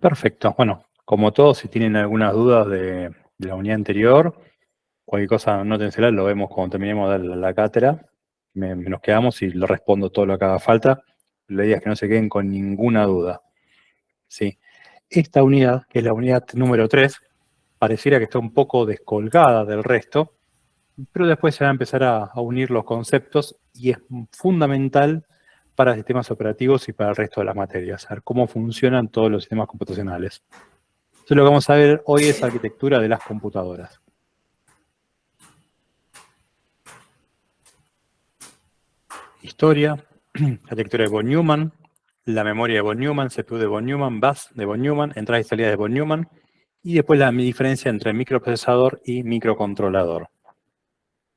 Perfecto. Bueno, como todos, si tienen algunas dudas de la unidad anterior, cualquier cosa, anótensela, lo vemos cuando terminemos de dar la cátedra. Nos quedamos y lo respondo todo lo que haga falta. La idea es que no se queden con ninguna duda. ¿Sí? Esta unidad, que es la unidad número 3, pareciera que está un poco descolgada del resto, pero después se va a empezar a unir los conceptos y es fundamental para sistemas operativos y para el resto de las materias, saber cómo funcionan todos los sistemas computacionales. Entonces lo que vamos a ver hoy es arquitectura de las computadoras. Historia, arquitectura de von Neumann, la memoria de von Neumann, CPU de von Neumann, bus de von Neumann, entradas y salidas de von Neumann, y después la diferencia entre microprocesador y microcontrolador.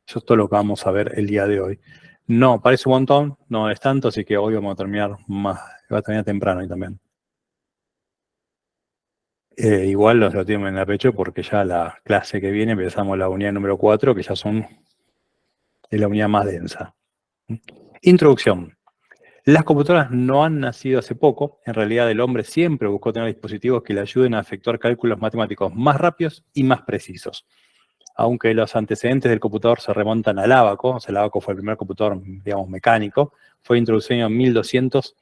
Eso es todo lo que vamos a ver el día de hoy. No, parece un montón, no es tanto, así que hoy vamos a terminar más, va a terminar temprano ahí también. Igual lo tienen en el pecho porque ya la clase que viene empezamos la unidad número 4, que ya es la unidad más densa. Introducción. Las computadoras no han nacido hace poco. En realidad el hombre siempre buscó tener dispositivos que le ayuden a efectuar cálculos matemáticos más rápidos y más precisos. Aunque los antecedentes del computador se remontan al ábaco, o sea, el ábaco fue el primer computador, digamos, mecánico, fue introducido en 1200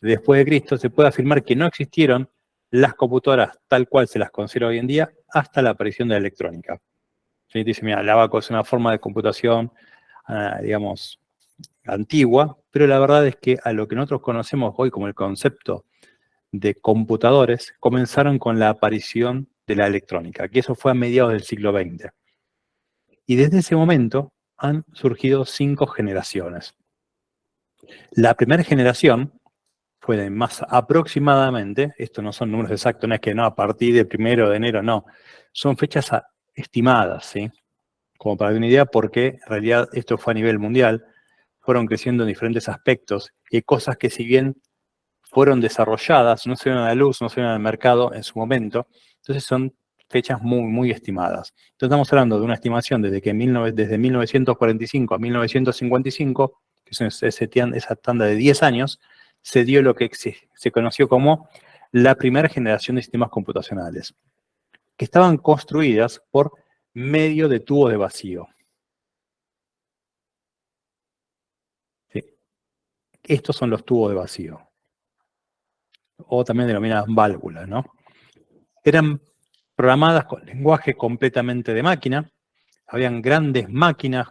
después de Cristo, se puede afirmar que no existieron las computadoras tal cual se las considera hoy en día hasta la aparición de la electrónica. ¿Sí? Dice, mira, el ábaco es una forma de computación, digamos, antigua, pero la verdad es que a lo que nosotros conocemos hoy como el concepto de computadores comenzaron con la aparición de la electrónica, que eso fue a mediados del siglo XX. Y desde ese momento han surgido 5 generaciones. La primera generación fue de más aproximadamente, esto no son números exactos, no es que no, a partir del 1 de enero, no, son fechas estimadas, ¿sí? Como para dar una idea, porque en realidad esto fue a nivel mundial, fueron creciendo en diferentes aspectos, y hay cosas que si bien fueron desarrolladas, no se dieron a la luz, no se dieron al mercado en su momento, entonces son fechas muy, muy estimadas. Entonces estamos hablando de una estimación desde 1945 a 1955, que es esa tanda de 10 años, se dio lo que se conoció como la primera generación de sistemas computacionales, que estaban construidas por medio de tubos de vacío. ¿Sí? Estos son los tubos de vacío, o también denominadas válvulas, ¿no? Eran programadas con lenguaje completamente de máquina. Habían grandes máquinas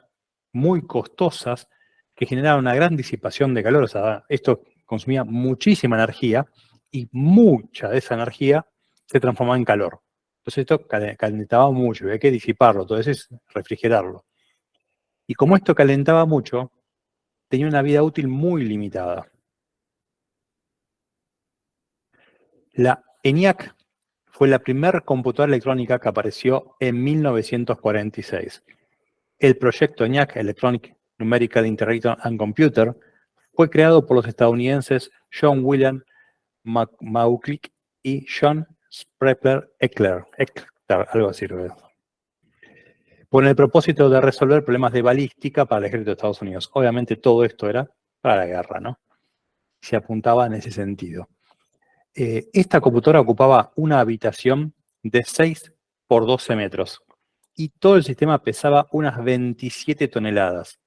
muy costosas que generaban una gran disipación de calor. O sea, esto consumía muchísima energía y mucha de esa energía se transformaba en calor. Entonces esto calentaba mucho y había que disiparlo, entonces refrigerarlo. Y como esto calentaba mucho, tenía una vida útil muy limitada. La ENIAC fue la primera computadora electrónica que apareció en 1946. El proyecto ENIAC, Electronic Numerical Integrator and Computer, fue creado por los estadounidenses John William McCulloch y John Sprepler Eckler, algo así, con el propósito de resolver problemas de balística para el ejército de Estados Unidos. Obviamente todo esto era para la guerra, ¿no? Se apuntaba en ese sentido. Esta computadora ocupaba una habitación de 6 por 12 metros y todo el sistema pesaba unas 27 toneladas.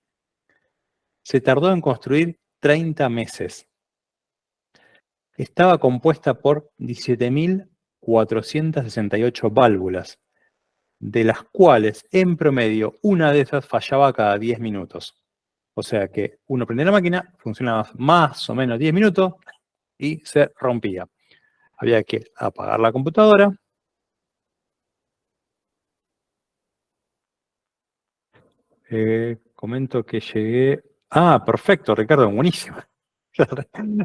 Se tardó en construir 30 meses. Estaba compuesta por 17.468 válvulas, de las cuales en promedio una de esas fallaba cada 10 minutos. O sea que uno prendía la máquina, funcionaba más o menos 10 minutos y se rompía. Había que apagar la computadora. Comento que llegué... Ah, perfecto, Ricardo, buenísimo.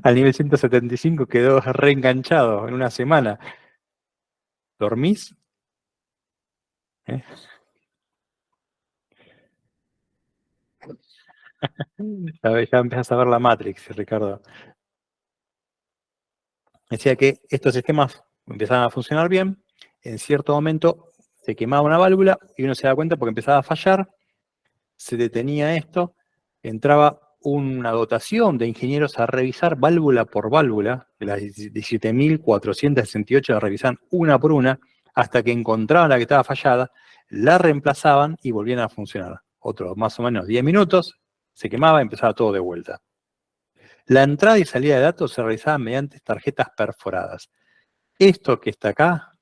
Al nivel 175 quedó reenganchado en una semana. ¿Dormís? ¿Eh? Ya empezás a ver la Matrix, Ricardo. Decía que estos sistemas empezaban a funcionar bien, en cierto momento se quemaba una válvula y uno se da cuenta porque empezaba a fallar, se detenía esto, entraba una dotación de ingenieros a revisar válvula por válvula, de las 17.468 la revisaban una por una, hasta que encontraban la que estaba fallada, la reemplazaban y volvían a funcionar. Otros más o menos 10 minutos, se quemaba y empezaba todo de vuelta. La entrada y salida de datos se realizaba mediante tarjetas perforadas. Esto que está acá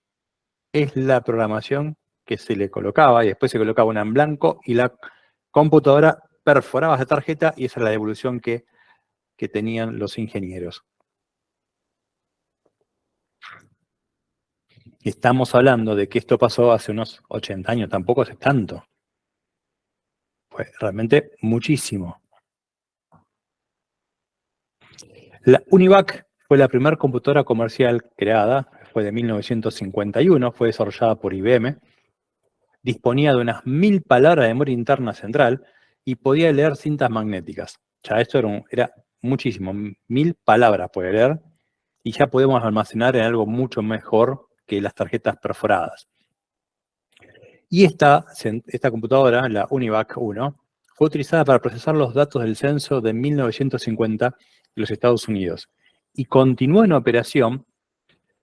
es la programación que se le colocaba y después se colocaba una en blanco y la computadora perforaba esa tarjeta y esa es la devolución que tenían los ingenieros. Estamos hablando de que esto pasó hace unos 80 años, tampoco hace tanto. Fue realmente muchísimo. La UNIVAC fue la primera computadora comercial creada, fue de 1951, fue desarrollada por IBM, disponía de unas 1000 palabras de memoria interna central y podía leer cintas magnéticas. Ya esto era muchísimo, 1000 palabras puede leer y ya podemos almacenar en algo mucho mejor que las tarjetas perforadas. Y esta computadora, la UNIVAC 1, fue utilizada para procesar los datos del censo de 1950 de los Estados Unidos y continuó en operación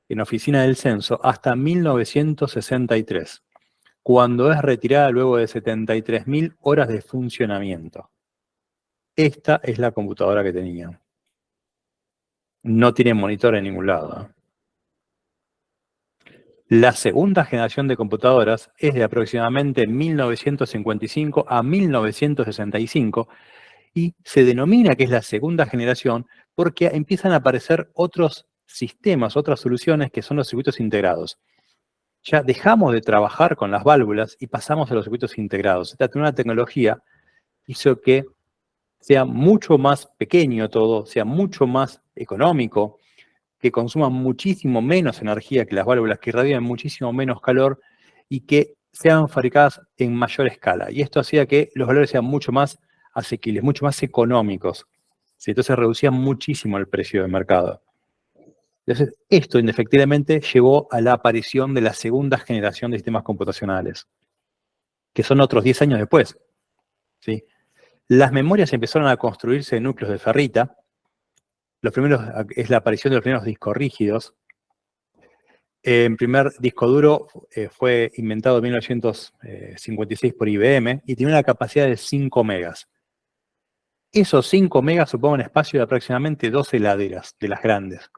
en oficina del censo hasta 1963, cuando es retirada luego de 73.000 horas de funcionamiento. Esta es la computadora que tenían. No tiene monitor en ningún lado. La segunda generación de computadoras es de aproximadamente 1955 a 1965 y se denomina que es la segunda generación porque empiezan a aparecer otros sistemas, otras soluciones que son los circuitos integrados. Ya dejamos de trabajar con las válvulas y pasamos a los circuitos integrados. Esta nueva tecnología hizo que sea mucho más pequeño todo, sea mucho más económico, que consuman muchísimo menos energía que las válvulas, que irradian muchísimo menos calor y que sean fabricadas en mayor escala. Y esto hacía que los valores sean mucho más asequibles, mucho más económicos. ¿Sí? Entonces reducía muchísimo el precio de mercado. Entonces, esto indefectiblemente llevó a la aparición de la segunda generación de sistemas computacionales, que son otros 10 años después. ¿Sí? Las memorias empezaron a construirse en núcleos de ferrita. Los primeros es la aparición de los primeros discos rígidos. El primer disco duro fue inventado en 1956 por IBM y tiene una capacidad de 5 megas. Esos 5 megas suponen un espacio de aproximadamente 2 heladeras de las grandes.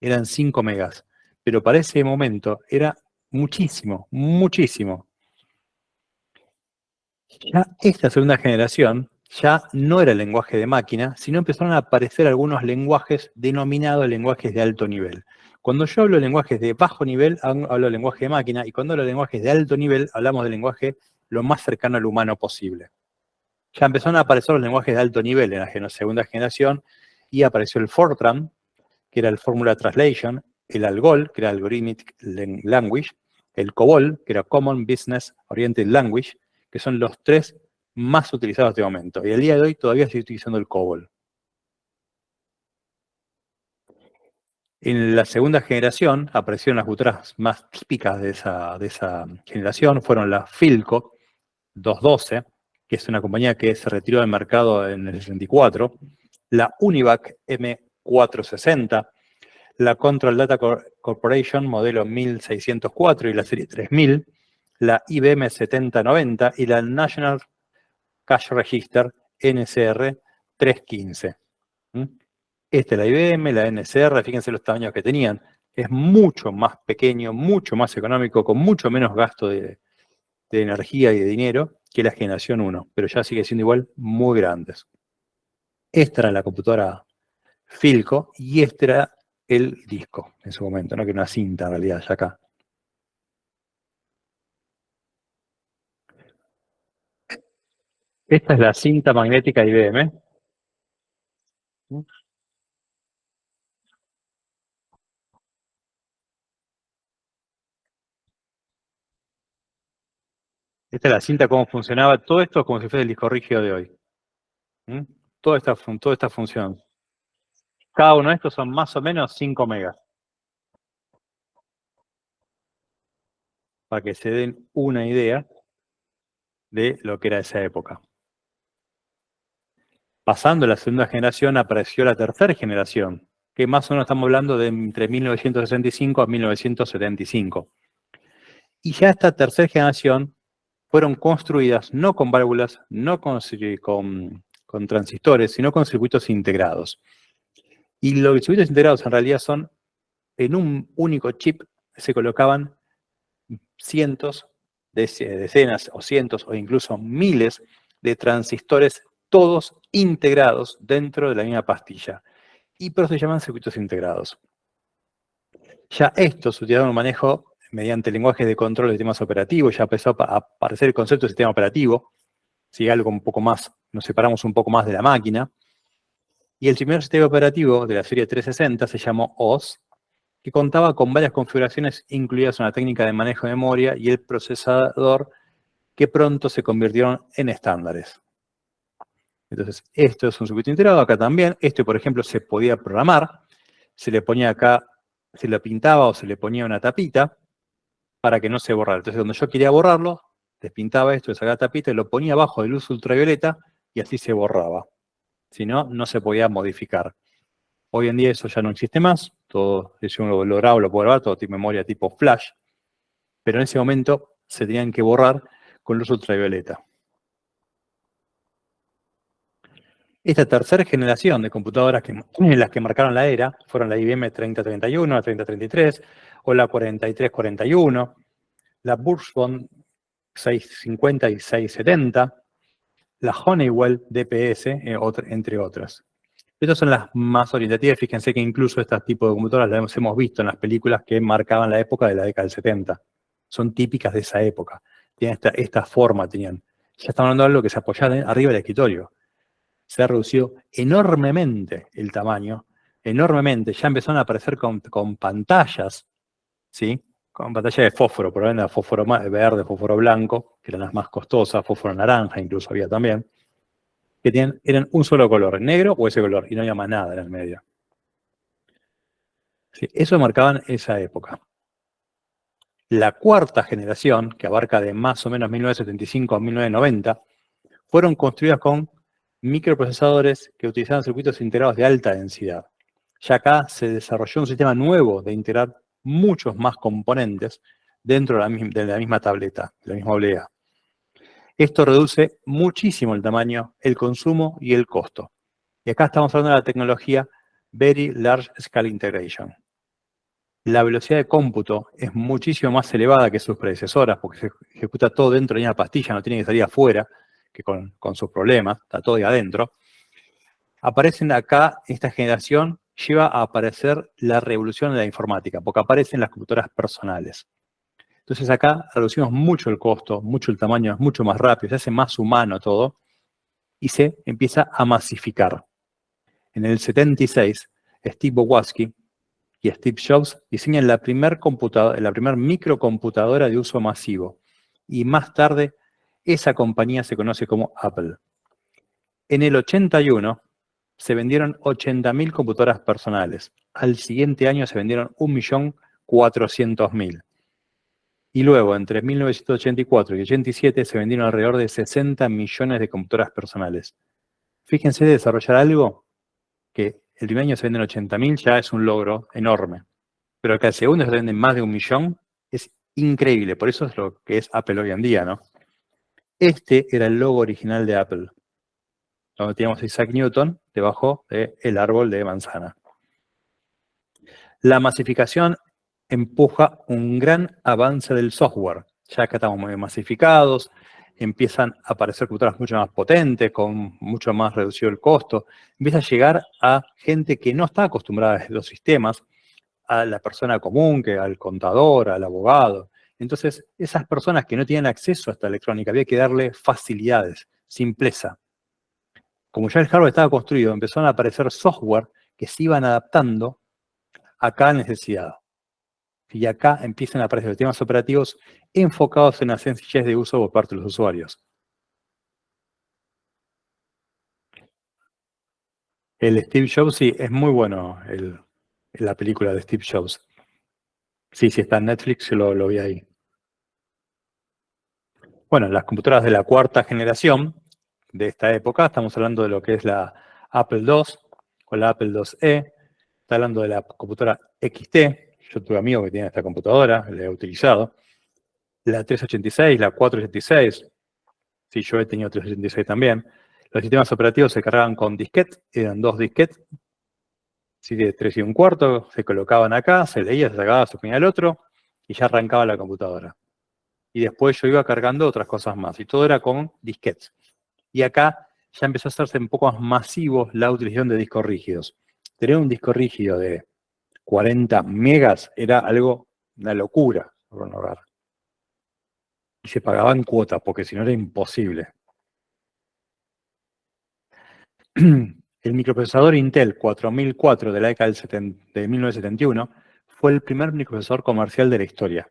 Eran 5 megas. Pero para ese momento era muchísimo, muchísimo. Ya esta segunda generación ya no era el lenguaje de máquina, sino empezaron a aparecer algunos lenguajes denominados lenguajes de alto nivel. Cuando yo hablo de lenguajes de bajo nivel, hablo de lenguaje de máquina, y cuando hablo de lenguajes de alto nivel, hablamos del lenguaje lo más cercano al humano posible. Ya empezaron a aparecer los lenguajes de alto nivel en la segunda generación, y apareció el Fortran, que era el Formula Translation, el ALGOL, que era Algorithmic Language, el COBOL, que era Common Business Oriented Language, que son los tres más utilizados en este momento. Y al día de hoy todavía estoy utilizando el COBOL. En la segunda generación aparecieron las computadoras más típicas de esa generación, fueron la Philco 212, que es una compañía que se retiró del mercado en el 64, la Univac M460, la Control Data Corporation modelo 1604 y la serie 3000, la IBM 7090 y la National Cash Register NCR 315. Esta es la IBM, la NCR, fíjense los tamaños que tenían. Es mucho más pequeño, mucho más económico, con mucho menos gasto de energía y de dinero que la generación 1, pero ya sigue siendo igual muy grandes. Esta era la computadora Philco y este era el disco en su momento, ¿no? Que era una cinta en realidad, ya acá. Esta es la cinta magnética de IBM. Esta es la cinta, cómo funcionaba. Todo esto como si fuera el disco rígido de hoy. ¿Mm? Toda esta función. Cada uno de estos son más o menos 5 megas. Para que se den una idea de lo que era esa época. Pasando la segunda generación, apareció la tercera generación, que más o menos estamos hablando de entre 1965 a 1975. Y ya esta tercera generación fueron construidas no con válvulas, no con transistores, sino con circuitos integrados. Y los circuitos integrados en realidad son, en un único chip, se colocaban cientos, decenas o cientos o incluso miles de transistores, todos integrados dentro de la misma pastilla. Y por eso se llaman circuitos integrados. Ya estos utilizaron un manejo mediante lenguajes de control de sistemas operativos, ya empezó a aparecer el concepto de sistema operativo, si algo un poco más, nos separamos un poco más de la máquina. Y el primer sistema operativo de la serie 360 se llamó OS, que contaba con varias configuraciones, incluidas una técnica de manejo de memoria y el procesador, que pronto se convirtieron en estándares. Entonces, esto es un circuito integrado, acá también. Esto, por ejemplo, se podía programar. Se le ponía acá, se lo pintaba o se le ponía una tapita para que no se borrara. Entonces, cuando yo quería borrarlo, despintaba esto, le sacaba la tapita y lo ponía bajo de luz ultravioleta y así se borraba. Si no, no se podía modificar. Hoy en día eso ya no existe más. Todo, si uno lo graba, lo puede grabar, todo tiene memoria tipo flash. Pero en ese momento se tenían que borrar con luz ultravioleta. Esta tercera generación de computadoras las que marcaron la era fueron la IBM 3031, la 3033 o la 4341, la Bursbon 650 y 670, la Honeywell DPS, entre otras. Estas son las más orientativas. Fíjense que incluso este tipo de computadoras las hemos visto en las películas que marcaban la época de la década del 70. Son típicas de esa época. Tienen esta forma, tenían. Ya estamos hablando de algo que se apoyaba arriba del escritorio. Se ha reducido enormemente el tamaño, enormemente. Ya empezaron a aparecer con pantallas, ¿sí? Con pantalla de fósforo, probablemente fósforo verde, fósforo blanco, que eran las más costosas, fósforo naranja incluso había también, que eran un solo color, negro o ese color, y no había más nada en el medio. Sí, eso marcaban esa época. La cuarta generación, que abarca de más o menos 1975 a 1990, fueron construidas con microprocesadores que utilizaban circuitos integrados de alta densidad. Ya acá se desarrolló un sistema nuevo de integrar muchos más componentes dentro de la misma tableta, de la misma oblea. Esto reduce muchísimo el tamaño, el consumo y el costo. Y acá estamos hablando de la tecnología Very Large Scale Integration. La velocidad de cómputo es muchísimo más elevada que sus predecesoras, porque se ejecuta todo dentro de una pastilla, no tiene que salir afuera, que con sus problemas, está todo ahí adentro. Aparecen acá, esta generación lleva a aparecer la revolución de la informática, porque aparecen las computadoras personales. Entonces acá reducimos mucho el costo, mucho el tamaño, es mucho más rápido, se hace más humano todo, y se empieza a masificar. En el 76, Steve Wozniak y Steve Jobs diseñan la primer microcomputadora de uso masivo. Y más tarde, esa compañía se conoce como Apple. En el 81, se vendieron 80.000 computadoras personales. Al siguiente año se vendieron 1.400.000. Y luego, entre 1984 y 87, se vendieron alrededor de 60 millones de computadoras personales. Fíjense, de desarrollar algo que el primer año se venden 80.000, ya es un logro enorme. Pero que al segundo se venden más de 1 millón, es increíble. Por eso es lo que es Apple hoy en día, ¿no? Este era el logo original de Apple, donde teníamos a Isaac Newton debajo del árbol de manzana. La masificación empuja un gran avance del software. Ya que estamos muy masificados, empiezan a aparecer computadoras mucho más potentes, con mucho más reducido el costo. Empieza a llegar a gente que no está acostumbrada a los sistemas, a la persona común, al contador, al abogado. Entonces, esas personas que no tienen acceso a esta electrónica, había que darle facilidades, simpleza. Como ya el hardware estaba construido, empezaron a aparecer software que se iban adaptando a cada necesidad. Y acá empiezan a aparecer sistemas operativos enfocados en la sencillez de uso por parte de los usuarios. El Steve Jobs, sí, es muy bueno la película de Steve Jobs. Sí, está en Netflix, yo lo vi ahí. Bueno, las computadoras de la cuarta generación de esta época. Estamos hablando de lo que es la Apple II o la Apple IIe. Está hablando de la computadora XT. Yo tuve amigos que tienen esta computadora, la he utilizado. La 386, la 486. Sí, yo he tenido 386 también. Los sistemas operativos se cargaban con disquete, eran 2 disquetes, ¿sí? De 3 y un cuarto, se colocaban acá, se leía, se sacaba, se ponía el otro, y ya arrancaba la computadora. Y después yo iba cargando otras cosas más, y todo era con disquetes. Y acá ya empezó a hacerse un poco más masivo la utilización de discos rígidos. Tener un disco rígido de 40 megas era algo, una locura por un hogar. Y se pagaba en cuotas, porque si no era imposible. El microprocesador Intel 4004 de la década de 1971 fue el primer microprocesador comercial de la historia.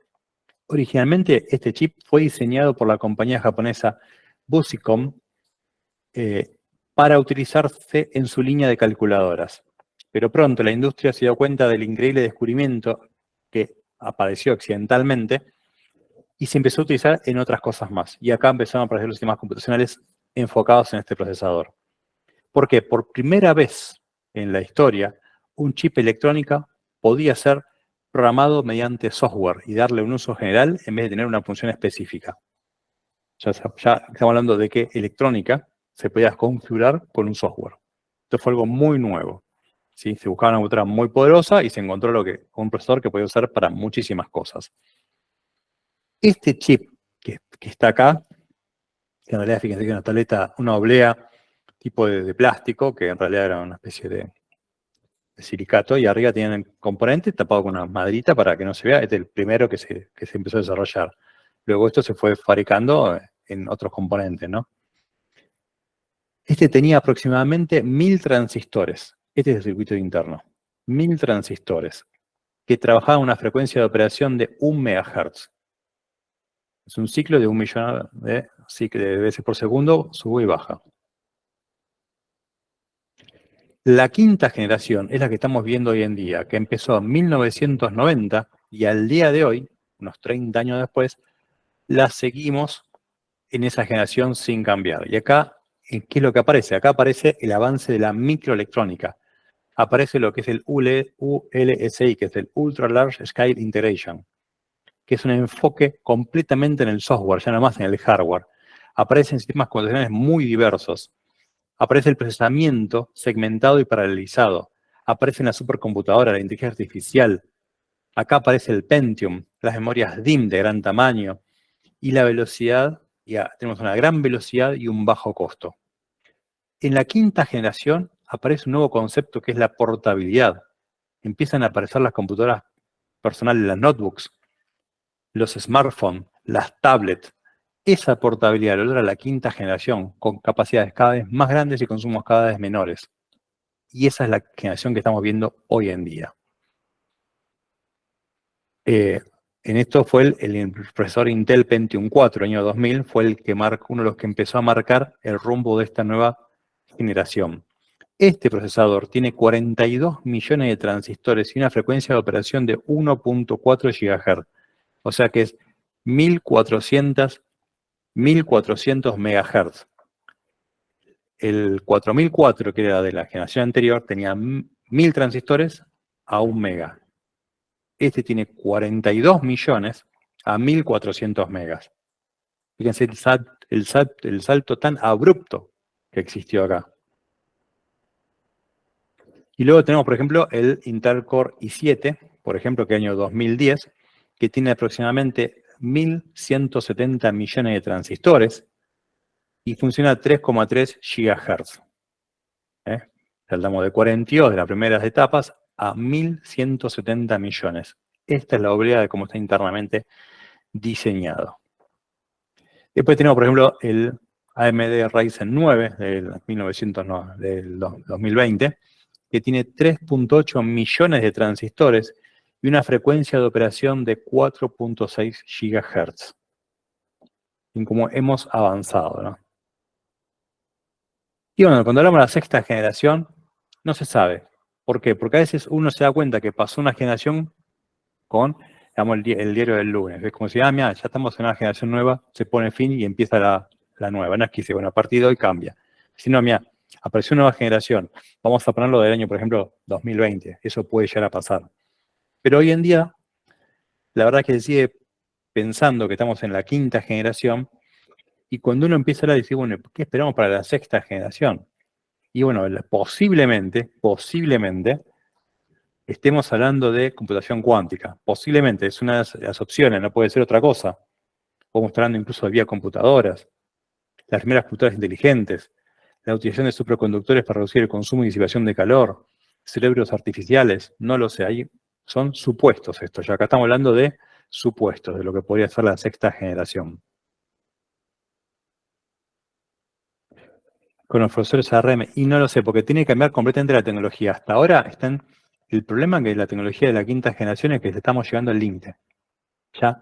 Originalmente, este chip fue diseñado por la compañía japonesa Busicom para utilizarse en su línea de calculadoras. Pero pronto la industria se dio cuenta del increíble descubrimiento que apareció accidentalmente y se empezó a utilizar en otras cosas más. Y acá empezaron a aparecer los sistemas computacionales enfocados en este procesador. Porque por primera vez en la historia, un chip electrónica podía ser programado mediante software y darle un uso general en vez de tener una función específica. Ya estamos hablando de que electrónica se podía configurar con un software. Esto fue algo muy nuevo. ¿Sí? Se buscaba una computadora muy poderosa y se encontró un procesador que podía usar para muchísimas cosas. Este chip que está acá, que en realidad, fíjense que es una tableta, una oblea tipo de plástico, que en realidad era una especie de silicato, y arriba tienen componentes tapados con una maderita para que no se vea. Este es el primero que se empezó a desarrollar. Luego esto se fue fabricando en otros componentes, ¿no? Este tenía aproximadamente 1000 transistores. Este es el circuito interno. 1000 transistores que trabajaban a una frecuencia de operación de 1 MHz. Es un ciclo de 1 millón de veces por segundo, sube y baja. La quinta generación es la que estamos viendo hoy en día, que empezó en 1990 y al día de hoy, unos 30 años después, la seguimos en esa generación sin cambiar. Y acá, ¿qué es lo que aparece? Acá aparece el avance de la microelectrónica. Aparece lo que es el ULSI, que es el Ultra Large Scale Integration, que es un enfoque completamente en el software, ya no más en el hardware. Aparecen sistemas computacionales muy diversos. Aparece el procesamiento segmentado y paralelizado. Aparece en la supercomputadora, la inteligencia artificial. Acá aparece el Pentium, las memorias DIMM de gran tamaño y la velocidad. Ya tenemos una gran velocidad y un bajo costo. En la quinta generación aparece un nuevo concepto que es la portabilidad. Empiezan a aparecer las computadoras personales, las notebooks, los smartphones, las tablets. Esa portabilidad lo logra la quinta generación, con capacidades cada vez más grandes y consumos cada vez menores. Y esa es la generación que estamos viendo hoy en día. En esto fue el procesador Intel Pentium 4, año 2000, fue uno de los que empezó a marcar el rumbo de esta nueva generación. Este procesador tiene 42 millones de transistores y una frecuencia de operación de 1.4 GHz. O sea que es 1400 MHz. El 4004, que era de la generación anterior, tenía 1000 transistores a 1 mega. Este tiene 42 millones a 1400 megas. Fíjense el salto tan abrupto que existió acá. Y luego tenemos, por ejemplo, el Intel Core i7, por ejemplo, que es año 2010, que tiene aproximadamente 1170 millones de transistores y funciona a 3,3 GHz. Saltamos de 42 de las primeras etapas a 1170 millones. Esta es la oblea de cómo está internamente diseñado. Después tenemos, por ejemplo, el AMD Ryzen 9 del 2020, que tiene 3.8 millones de transistores y una frecuencia de operación de 4.6 GHz. Y como hemos avanzado, ¿no? Y bueno, cuando hablamos de la sexta generación, no se sabe. ¿Por qué? Porque a veces uno se da cuenta que pasó una generación con, digamos, el diario del lunes. Es como si, mira, ya estamos en una generación nueva, se pone fin y empieza la la nueva. No es que dice, bueno, a partir de hoy cambia. Sino, mira, apareció una nueva generación. Vamos a ponerlo del año, por ejemplo, 2020. Eso puede llegar a pasar. Pero hoy en día, la verdad es que se sigue pensando que estamos en la quinta generación. Y cuando uno empieza a hablar, dice, bueno, ¿qué esperamos para la sexta generación? Y bueno, posiblemente, estemos hablando de computación cuántica. Posiblemente, es una de las opciones, no puede ser otra cosa. Podemos estar hablando incluso de vía computadoras, las primeras computadoras inteligentes, la utilización de superconductores para reducir el consumo y disipación de calor, cerebros artificiales, no lo sé, ahí son supuestos estos. Ya acá estamos hablando de supuestos, de lo que podría ser la sexta generación. Con los profesores ARM, y no lo sé, porque tiene que cambiar completamente la tecnología. Hasta ahora están. El problema que la tecnología de la quinta generación es que estamos llegando al límite. Ya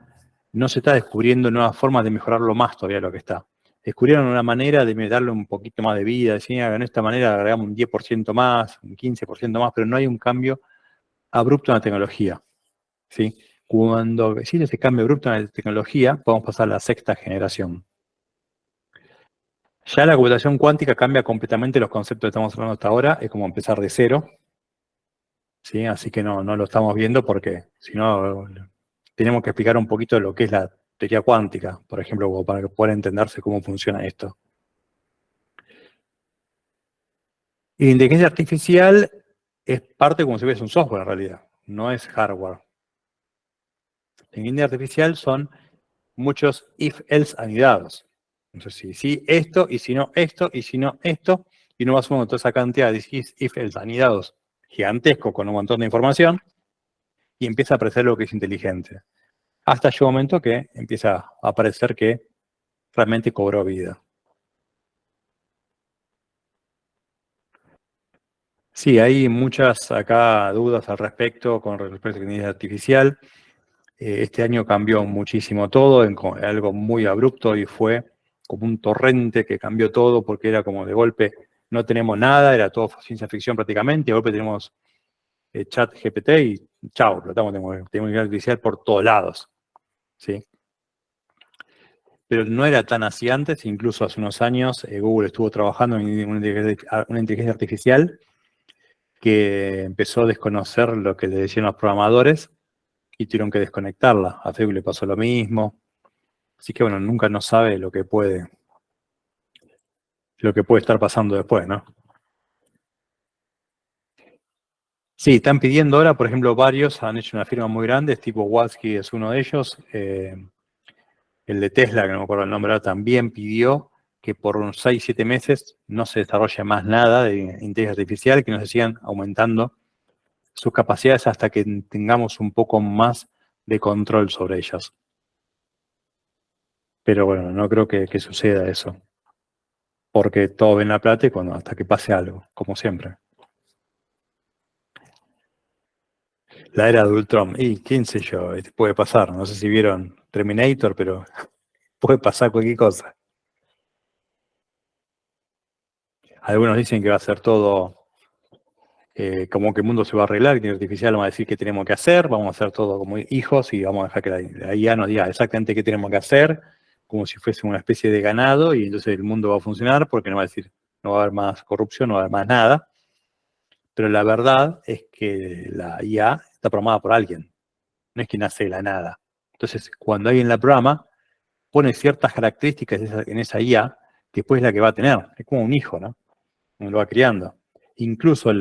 no se está descubriendo nuevas formas de mejorarlo más todavía lo que está. Descubrieron una manera de darle un poquito más de vida, decían, de esta manera agregamos un 10% más, un 15% más, pero no hay un cambio abrupto en la tecnología. ¿Sí? Cuando existe ese cambio abrupto en la tecnología, podemos pasar a la sexta generación. Ya la computación cuántica cambia completamente los conceptos que estamos hablando hasta ahora, es como empezar de cero, ¿sí? Así que no lo estamos viendo porque si no tenemos que explicar un poquito lo que es la teoría cuántica, por ejemplo, como para que pueda entenderse cómo funciona esto. Y la inteligencia artificial es parte como si fuese un software en realidad, no es hardware. La inteligencia artificial son muchos if-else anidados. Entonces, si esto, y si no esto, y si no esto, y uno va sumando toda esa cantidad de if-else anidados gigantesco con un montón de información, y empieza a aparecer lo que es inteligente. Hasta llega un momento que empieza a aparecer que realmente cobró vida. Sí, hay muchas acá dudas al respecto con respecto a la inteligencia artificial. Este año cambió muchísimo todo, en algo muy abrupto y fue como un torrente que cambió todo porque era como de golpe no tenemos nada, era todo ciencia ficción prácticamente, y de golpe tenemos chat GPT y chao, tenemos inteligencia artificial por todos lados. ¿Sí? Pero no era tan así antes, incluso hace unos años Google estuvo trabajando en una inteligencia artificial que empezó a desconocer lo que le decían los programadores y tuvieron que desconectarla. A Facebook le pasó lo mismo. Así que bueno, nunca no sabe lo que puede estar pasando después, ¿no? Sí, están pidiendo ahora, por ejemplo, varios han hecho una firma muy grande, tipo Watsky es uno de ellos. El de Tesla, que no me acuerdo el nombre ahora, también pidió que por unos 6, 7 meses no se desarrolle más nada de inteligencia artificial, que no se sigan aumentando sus capacidades hasta que tengamos un poco más de control sobre ellas. Pero bueno, no creo que suceda eso. Porque todo ven la plata y hasta que pase algo, como siempre. La era de Ultron, y quién sé yo, puede pasar. No sé si vieron Terminator, pero puede pasar cualquier cosa. Algunos dicen que va a ser todo como que el mundo se va a arreglar, que la inteligencia artificial va a decir qué tenemos que hacer, vamos a hacer todo como hijos y vamos a dejar que la IA nos diga exactamente qué tenemos que hacer, como si fuese una especie de ganado, y entonces el mundo va a funcionar porque no va a decir, no va a haber más corrupción, no va a haber más nada. Pero la verdad es que la IA está programada por alguien, no es que nace de la nada. Entonces, cuando alguien la programa, pone ciertas características en esa IA que después es la que va a tener. Es como un hijo, ¿no? Uno lo va criando. Incluso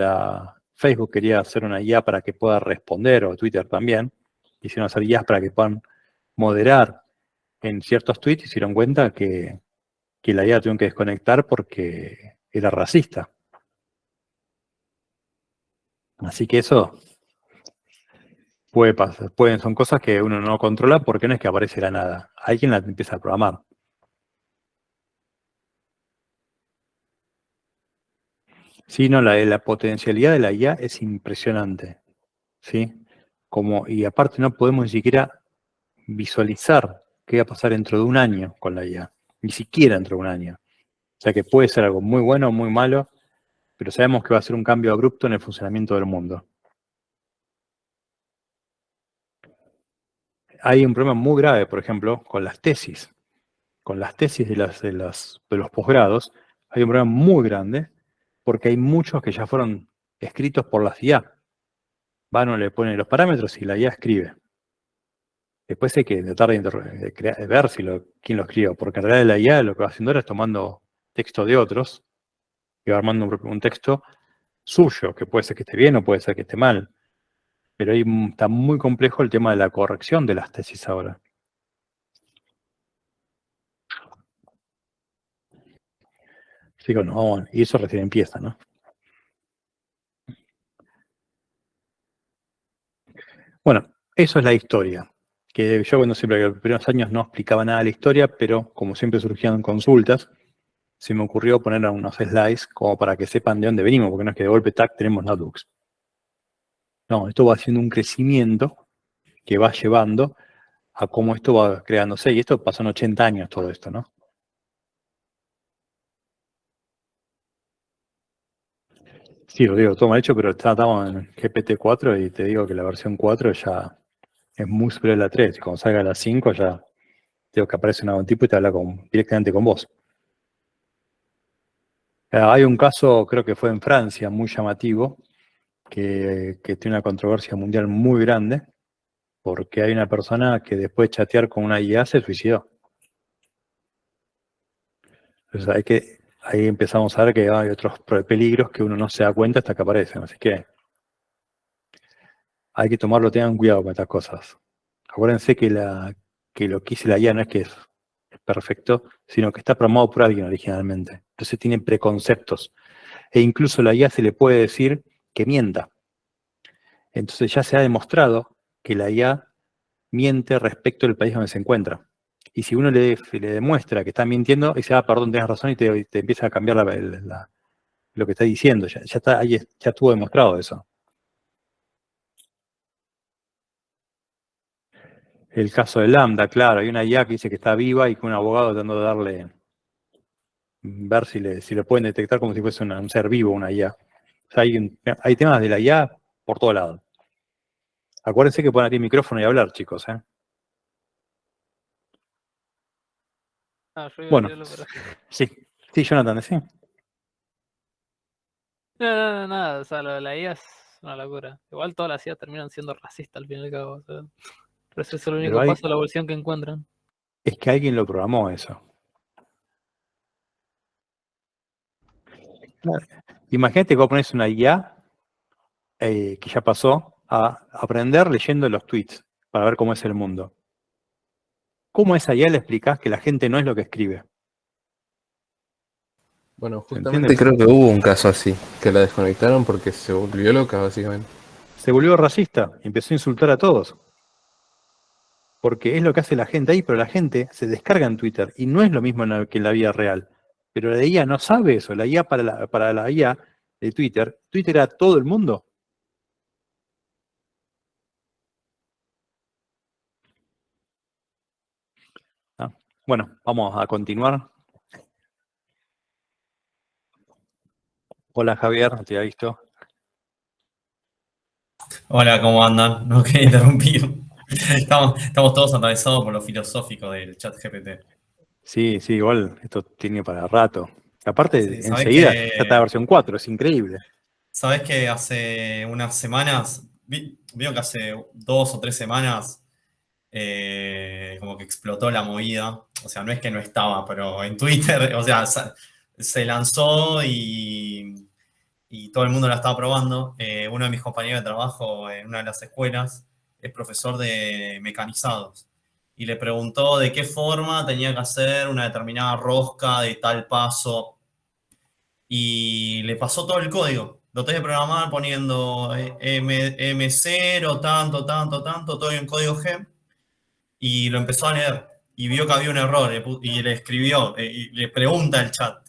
Facebook quería hacer una IA para que pueda responder, o Twitter también. Hicieron hacer IAs para que puedan moderar en ciertos tweets y se dieron cuenta que la IA tuvieron que desconectar porque era racista. Así que eso puede pasar. Son cosas que uno no controla porque no es que aparece de la nada. Alguien la empieza a programar. Sí, no, la potencialidad de la IA es impresionante. ¿Sí? Y aparte no podemos ni siquiera visualizar qué va a pasar dentro de un año con la IA. Ni siquiera dentro de un año. O sea que puede ser algo muy bueno o muy malo, pero sabemos que va a ser un cambio abrupto en el funcionamiento del mundo. Hay un problema muy grave, por ejemplo, con las tesis. con las tesis de los posgrados, hay un problema muy grande porque hay muchos que ya fueron escritos por las IA. Uno le pone los parámetros y la IA escribe. Después hay que tratar de ver quién lo escribió, porque en realidad la IA lo que va haciendo ahora es tomando texto de otros y va armando un texto suyo, que puede ser que esté bien o puede ser que esté mal. Pero ahí está muy complejo el tema de la corrección de las tesis ahora. Así que no, y eso recién empieza, ¿no? Bueno, eso es la historia. Que yo, bueno, siempre que en los primeros años no explicaba nada de la historia, pero como siempre surgían consultas, se me ocurrió poner unos slides como para que sepan de dónde venimos, porque no es que de golpe tac tenemos notebooks. No, esto va haciendo un crecimiento que va llevando a cómo esto va creándose. Y esto pasó en 80 años todo esto, ¿no? Sí, lo digo, todo mal hecho, pero estamos en GPT-4 y te digo que la versión 4 ya es muy superior a la 3. Y cuando salga la 5 ya digo que aparece un tipo y te habla directamente con vos. Hay un caso, creo que fue en Francia, muy llamativo, que tiene una controversia mundial muy grande, porque hay una persona que después de chatear con una IA se suicidó. Entonces ahí empezamos a ver que hay otros peligros que uno no se da cuenta hasta que aparecen. Así que hay que tomarlo, tengan cuidado con estas cosas. Acuérdense que lo que hice la IA no es que es perfecto, sino que está programado por alguien originalmente. Entonces tiene preconceptos. E incluso a la IA se le puede decir que mienta. Entonces ya se ha demostrado que la IA miente respecto del país donde se encuentra. Y si uno le demuestra que está mintiendo, dice, perdón, tenés razón, y te empieza a cambiar lo que está diciendo. Ya está, ahí ya estuvo demostrado eso. El caso de Lambda, claro, hay una IA que dice que está viva y que un abogado tratando de ver si le pueden detectar como si fuese un ser vivo, una IA. O sea, hay temas de la IA por todo lado. Acuérdense que pueden abrir el micrófono y hablar, chicos. Yo iba a Bueno, tirarlo, pero... sí, Jonathan, sí. No, nada, o sea, lo de la IA es una locura. Igual todas las IA terminan siendo racistas al fin y al cabo. O sea, pero ese es el Pero único paso a la evolución que encuentran. es que alguien lo programó eso. Claro. Imagínate que vos pones una IA que ya pasó a aprender leyendo los tweets para ver cómo es el mundo. ¿Cómo a esa IA le explicás que la gente no es lo que escribe? Bueno, ¿Se justamente entiende? creo que hubo un caso así, que la desconectaron porque se volvió loca, básicamente. Se volvió racista y empezó a insultar a todos. Porque es lo que hace la gente ahí, pero la gente se descarga en Twitter y no es lo mismo que en la vida real. Pero la IA no sabe eso. La IA para la IA de Twitter, Twitter era todo el mundo. ¿No? Bueno, vamos a continuar. Hola Javier, no te había visto. Hola, ¿cómo andan? No quería interrumpir. Estamos todos atravesados por lo filosófico del chat GPT. Sí, igual esto tiene para rato. Aparte, Sí, enseguida ya está la versión 4, es increíble. sabés que hace unas semanas, veo que hace 2 o 3 semanas, como que explotó la movida. O sea, no es que no estaba, pero en Twitter, o sea, se lanzó y todo el mundo la estaba probando. Uno de mis compañeros de trabajo en una de las escuelas es profesor de mecanizados y le preguntó de qué forma tenía que hacer una determinada rosca de tal paso y le pasó todo el código. Lo tenés que programar poniendo M0, tanto, tanto, tanto, todo en código G y lo empezó a leer y vio que había un error y le escribió y le pregunta al chat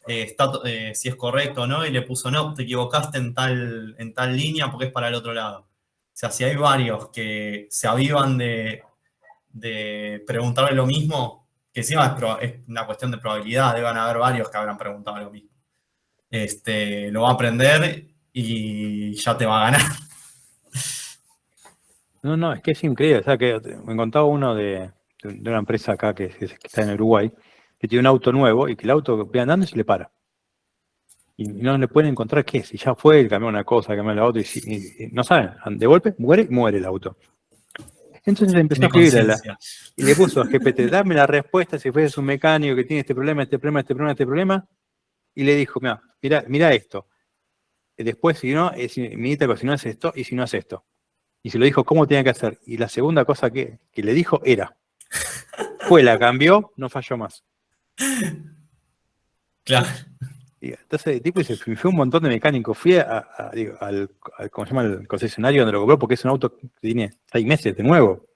si es correcto o no, y le puso, no, te equivocaste en tal línea porque es para el otro lado. O sea, si hay varios que se avivan de preguntarle lo mismo, que encima es una cuestión de probabilidad, deben haber varios que habrán preguntado lo mismo. Lo va a aprender y ya te va a ganar. No, es que es increíble. O sea, que me contaba uno de de una empresa acá que está en Uruguay, que tiene un auto nuevo y que el auto ve andando y se le para. Y no le pueden encontrar qué, si ya fue, cambió una cosa, cambió la otra, y no saben, de golpe muere el auto. Entonces empezó a Tiene escribir conciencia. y le puso a GPT, dame la respuesta si fueses un mecánico que tiene este problema, este problema, este problema, este problema, y le dijo, mira esto. Después, si no, si no es esto, y si no es esto. Y se lo dijo cómo tenía que hacer. Y la segunda cosa que le dijo era, la cambió, no falló más. Claro. Y entonces el tipo dice, fue un montón de mecánicos, fui al ¿cómo se llama? El concesionario donde lo compró, porque es un auto que tiene 6 meses de nuevo.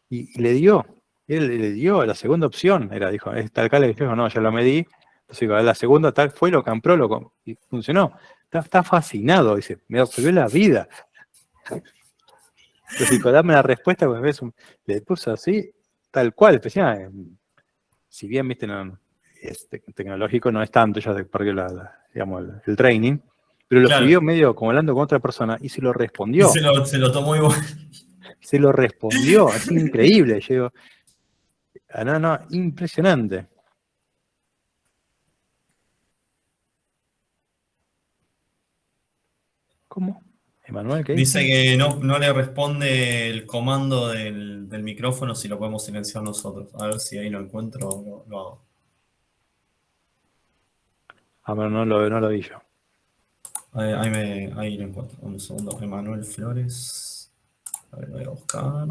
Y le dio, él le dio la segunda opción, dijo, tal le dijo, no, ya lo medí. Entonces digo, la segunda tal fue, lo compró, y funcionó. Está fascinado, dice, me resolvió la vida. Entonces dijo, dame la respuesta, pues ves, le puso así, tal cual, especial. Si bien, viste, tecnológico no es tanto, ya se perdió digamos, el training, pero lo Claro. escribió medio como hablando con otra persona y se lo Y respondió. se lo tomó igual. Se lo respondió, es increíble. Yo digo, no, impresionante. ¿Cómo? ¿Emanuel qué Dice dice? que no le responde el comando del micrófono si lo podemos silenciar nosotros. A ver si ahí lo encuentro, lo hago. Ah, pero no lo vi yo. Ahí lo encuentro. Un segundo. Emanuel Flores. A ver, lo voy a buscar.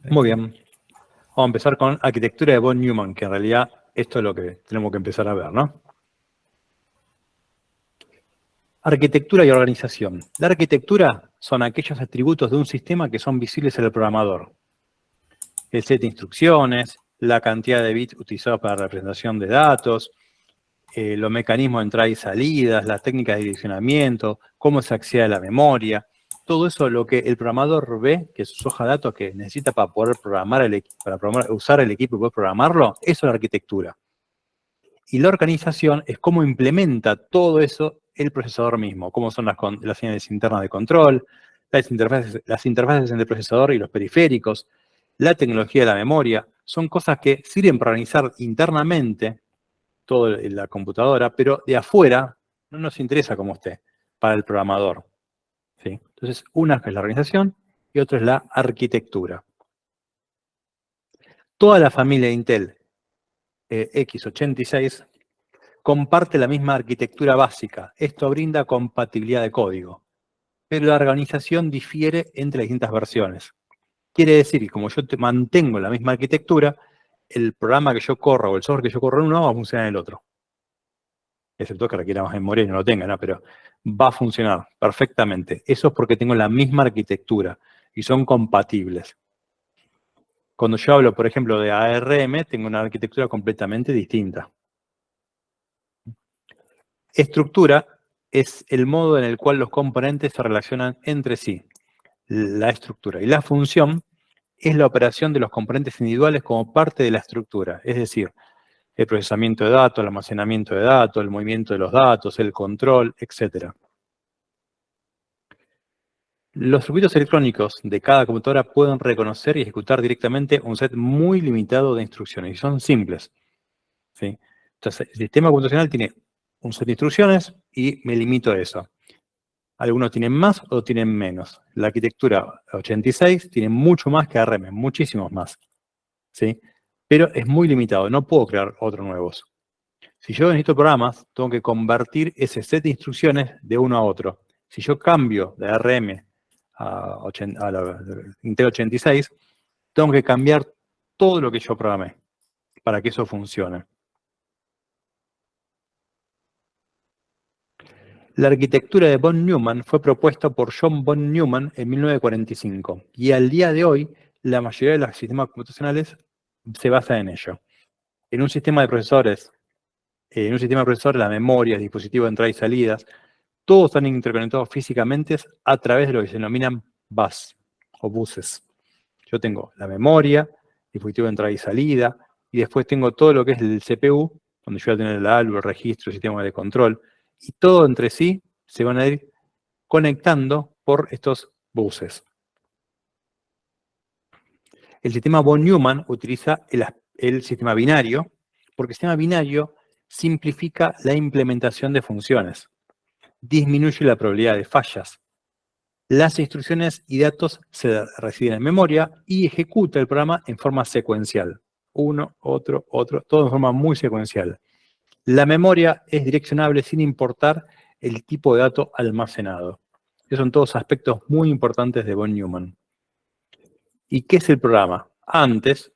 Muy bien. Vamos a empezar con arquitectura de von Neumann, que en realidad esto es lo que tenemos que empezar a ver, ¿no? Arquitectura y organización. La arquitectura son aquellos atributos de un sistema que son visibles en el programador. El set de instrucciones, la cantidad de bits utilizados para la representación de datos, los mecanismos de entrada y salidas, las técnicas de direccionamiento, cómo se accede a la memoria. Todo eso lo que el programador ve, que es su hoja de datos que necesita para poder usar el equipo y poder programarlo, eso es la arquitectura. Y la organización es cómo implementa todo eso el procesador mismo, cómo son las señales internas de control, las interfaces entre el procesador y los periféricos, la tecnología de la memoria, son cosas que sirven para organizar internamente toda la computadora, pero de afuera no nos interesa cómo esté para el programador. ¿Sí? Entonces, una es la organización y otra es la arquitectura. Toda la familia Intel x86 comparte la misma arquitectura básica. Esto brinda compatibilidad de código. Pero la organización difiere entre las distintas versiones. Quiere decir que como yo mantengo la misma arquitectura, el programa que yo corro o el software que yo corro en uno va a funcionar en el otro. Excepto que requiera más memoria y no lo tenga, ¿no? Pero va a funcionar perfectamente. Eso es porque tengo la misma arquitectura y son compatibles. Cuando yo hablo, por ejemplo, de ARM, tengo una arquitectura completamente distinta. Estructura es el modo en el cual los componentes se relacionan entre sí. La estructura. Y la función es la operación de los componentes individuales como parte de la estructura. Es decir, el procesamiento de datos, el almacenamiento de datos, el movimiento de los datos, el control, etc. Los circuitos electrónicos de cada computadora pueden reconocer y ejecutar directamente un set muy limitado de instrucciones, y son simples. ¿Sí? Entonces, el sistema computacional tiene un set de instrucciones y me limito a eso. Algunos tienen más o tienen menos. La arquitectura 86 tiene mucho más que ARM, muchísimos más. ¿Sí? Pero es muy limitado, no puedo crear otros nuevos. Si yo necesito programas, tengo que convertir ese set de instrucciones de uno a otro. Si yo cambio de ARM a la Intel 86, tengo que cambiar todo lo que yo programé para que eso funcione. La arquitectura de von Neumann fue propuesta por John von Neumann en 1945 y al día de hoy la mayoría de los sistemas computacionales se basa en ello. En un sistema de procesadores, la memoria, el dispositivo de entrada y salidas, todos están interconectados físicamente a través de lo que se denominan bus o buses. Yo tengo la memoria, dispositivo de entrada y salida, y después tengo todo lo que es el CPU, donde yo voy a tener el ALU, el registro, el sistema de control, y todo entre sí se van a ir conectando por estos buses. El sistema von Neumann utiliza el sistema binario, porque el sistema binario simplifica la implementación de funciones, disminuye la probabilidad de fallas. Las instrucciones y datos se reciben en memoria y ejecuta el programa en forma secuencial. Uno, otro, todo en forma muy secuencial. La memoria es direccionable sin importar el tipo de dato almacenado. Esos son todos aspectos muy importantes de von Neumann. ¿Y qué es el programa? Antes,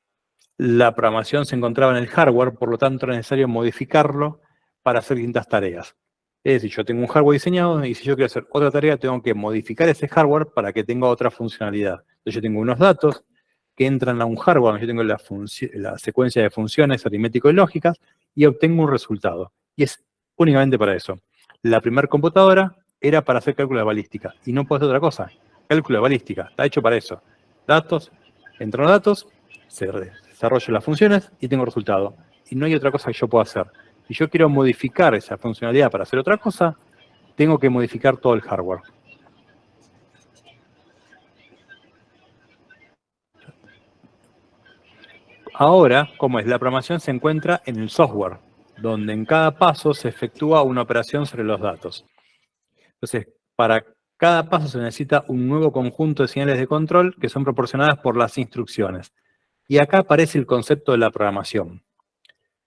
la programación se encontraba en el hardware, por lo tanto era necesario modificarlo para hacer distintas tareas. Es decir, yo tengo un hardware diseñado y si yo quiero hacer otra tarea, tengo que modificar ese hardware para que tenga otra funcionalidad. Entonces yo tengo unos datos que entran a un hardware, yo tengo la secuencia de funciones aritmético y lógicas y obtengo un resultado. Y es únicamente para eso. La primera computadora era para hacer cálculo de balística y no puedo hacer otra cosa. Cálculo de balística, está hecho para eso. Datos, entran los datos, se desarrollan las funciones y tengo resultado. Y no hay otra cosa que yo pueda hacer. Si yo quiero modificar esa funcionalidad para hacer otra cosa, tengo que modificar todo el hardware. Ahora, como es, la programación se encuentra en el software, donde en cada paso se efectúa una operación sobre los datos. Entonces, para cada paso se necesita un nuevo conjunto de señales de control que son proporcionadas por las instrucciones. Y acá aparece el concepto de la programación.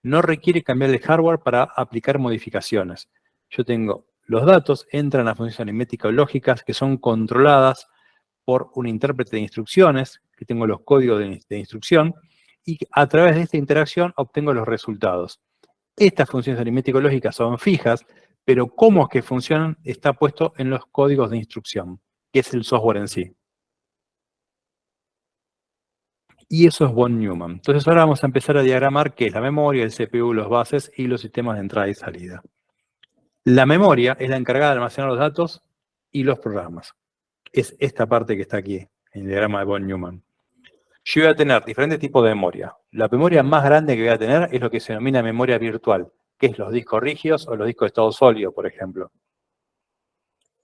No requiere cambiar el hardware para aplicar modificaciones. Yo tengo los datos, entran a funciones aritméticas o lógicas que son controladas por un intérprete de instrucciones, que tengo los códigos de instrucción, y a través de esta interacción obtengo los resultados. Estas funciones aritmético-lógicas son fijas, pero cómo es que funcionan está puesto en los códigos de instrucción, que es el software en sí. Y eso es von Neumann. Entonces ahora vamos a empezar a diagramar qué es la memoria, el CPU, los bases y los sistemas de entrada y salida. La memoria es la encargada de almacenar los datos y los programas. Es esta parte que está aquí, en el diagrama de von Neumann. Yo voy a tener diferentes tipos de memoria. La memoria más grande que voy a tener es lo que se denomina memoria virtual, que es los discos rígidos o los discos de estado sólido, por ejemplo.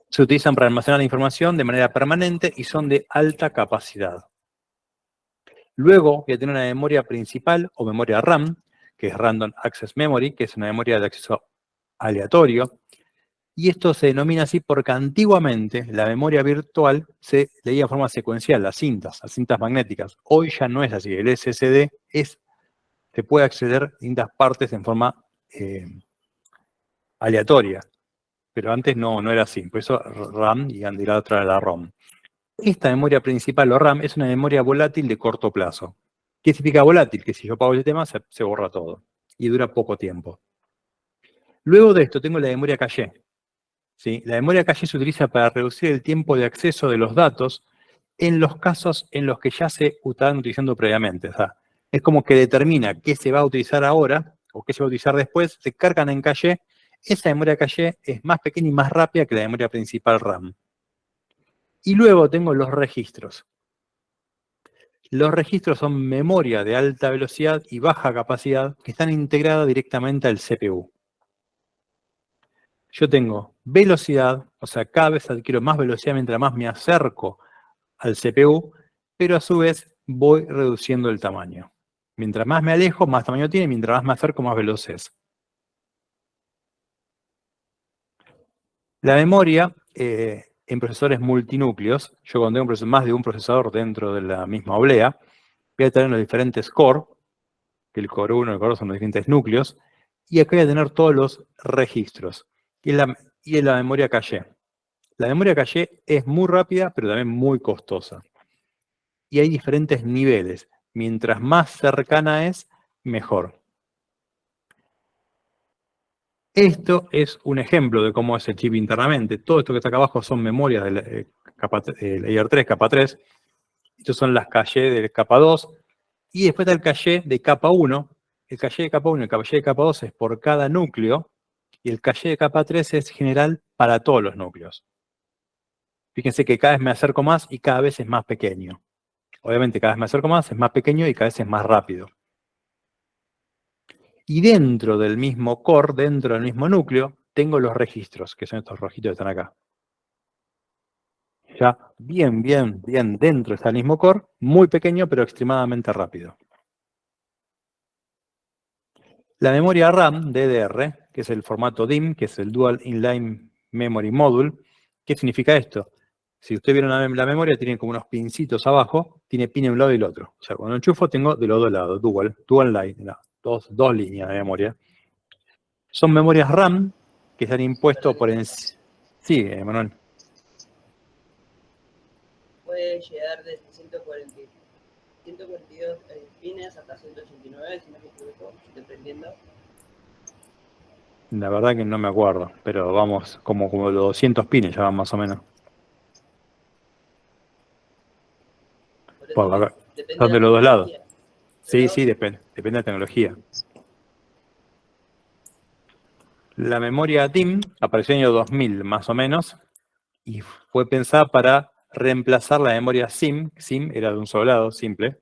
Se utilizan para almacenar la información de manera permanente y son de alta capacidad. Luego voy a tener una memoria principal o memoria RAM, que es Random Access Memory, que es una memoria de acceso aleatorio. Y esto se denomina así porque antiguamente la memoria virtual se leía de forma secuencial, las cintas magnéticas. Hoy ya no es así. El SSD se puede acceder a distintas partes en forma aleatoria. Pero antes no era así. Por eso RAM y la otra era la ROM. Esta memoria principal o RAM es una memoria volátil de corto plazo. ¿Qué significa volátil? Que si yo apago el sistema se borra todo y dura poco tiempo. Luego de esto tengo la memoria caché. ¿Sí? La memoria caché se utiliza para reducir el tiempo de acceso de los datos en los casos en los que ya se estaban utilizando previamente. O sea, es como que determina qué se va a utilizar ahora o qué se va a utilizar después, se cargan en caché. Esa memoria caché es más pequeña y más rápida que la memoria principal RAM. Y luego tengo los registros. Los registros son memoria de alta velocidad y baja capacidad que están integradas directamente al CPU. Yo tengo velocidad, o sea, cada vez adquiero más velocidad mientras más me acerco al CPU, pero a su vez voy reduciendo el tamaño. Mientras más me alejo, más tamaño tiene, mientras más me acerco, más veloz es. La memoria en procesadores multinúcleos, yo cuando tengo más de un procesador dentro de la misma oblea, voy a tener los diferentes core, que el core 1 y el core 2 son los diferentes núcleos, y acá voy a tener todos los registros. Y en la memoria caché. La memoria caché es muy rápida, pero también muy costosa. Y hay diferentes niveles. Mientras más cercana es, mejor. Esto es un ejemplo de cómo es el chip internamente. Todo esto que está acá abajo son memorias del layer 3, capa 3. Estos son las caché del capa 2. Y después está el caché de capa 1. El caché de capa 1 y el caché de capa 2 es por cada núcleo. Y el caché de capa 3 es general para todos los núcleos. Fíjense que cada vez me acerco más y cada vez es más pequeño. Obviamente cada vez me acerco más, es más pequeño y cada vez es más rápido. Y dentro del mismo core, dentro del mismo núcleo, tengo los registros, que son estos rojitos que están acá. ya bien dentro está el mismo core, muy pequeño pero extremadamente rápido. La memoria RAM DDR, que es el formato DIMM, que es el Dual Inline Memory Module. ¿Qué significa esto? Si ustedes vieron la memoria, tiene como unos pincitos abajo, tiene pin en un lado y el otro. O sea, cuando enchufo tengo de los dos lados, dual line, no, dos líneas de memoria. Son memorias RAM que se han impuesto por encima. Sí, Manuel. Puede llegar desde 142 pines hasta 189, si no me equivoco, dependiendo. La verdad que no me acuerdo, pero vamos, como los 200 pines ya van más o menos. Por eso, Por son de los dos lados. tecnología. Sí, depende de la tecnología. La memoria DIMM apareció en el año 2000 más o menos y fue pensada para reemplazar la memoria SIM. SIM era de un solo lado, simple.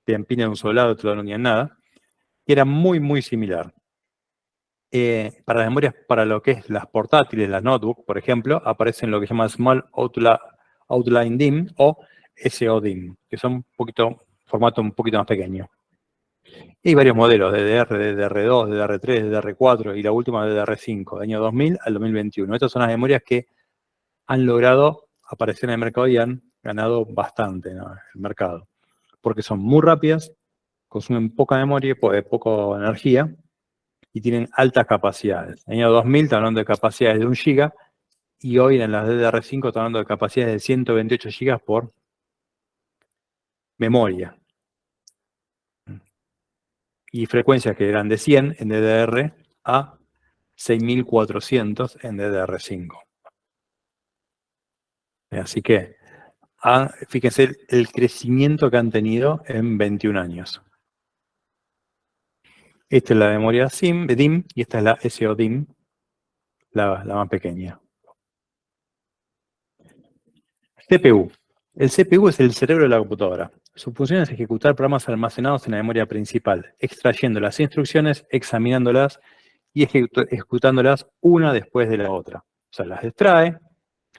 Tenían pines de un solo lado, otro lado no tenían nada. Y era muy similar. Para las memorias, para lo que es las portátiles, las notebooks, por ejemplo, aparecen lo que se llama Small Outline DIMM o SODIMM, que son formato un poquito más pequeño. Y hay varios modelos, DDR, DDR2, DDR3, DDR4 y la última DDR5, del año 2000 al 2021. Estas son las memorias que han logrado aparecer en el mercado y han ganado bastante, ¿no?, el mercado. Porque son muy rápidas, consumen poca memoria, poca energía y tienen altas capacidades. En el año 2000 estamos hablando de capacidades de 1 GB y hoy en las DDR5 estamos hablando de capacidades de 128 GB por memoria. Y frecuencias que eran de 100 en DDR a 6400 en DDR5. Así que, fíjense el crecimiento que han tenido en 21 años. Esta es la memoria DIMM y esta es la SODIMM, la más pequeña. CPU. El CPU es el cerebro de la computadora. Su función es ejecutar programas almacenados en la memoria principal, extrayendo las instrucciones, examinándolas y ejecutándolas una después de la otra. O sea, las extrae,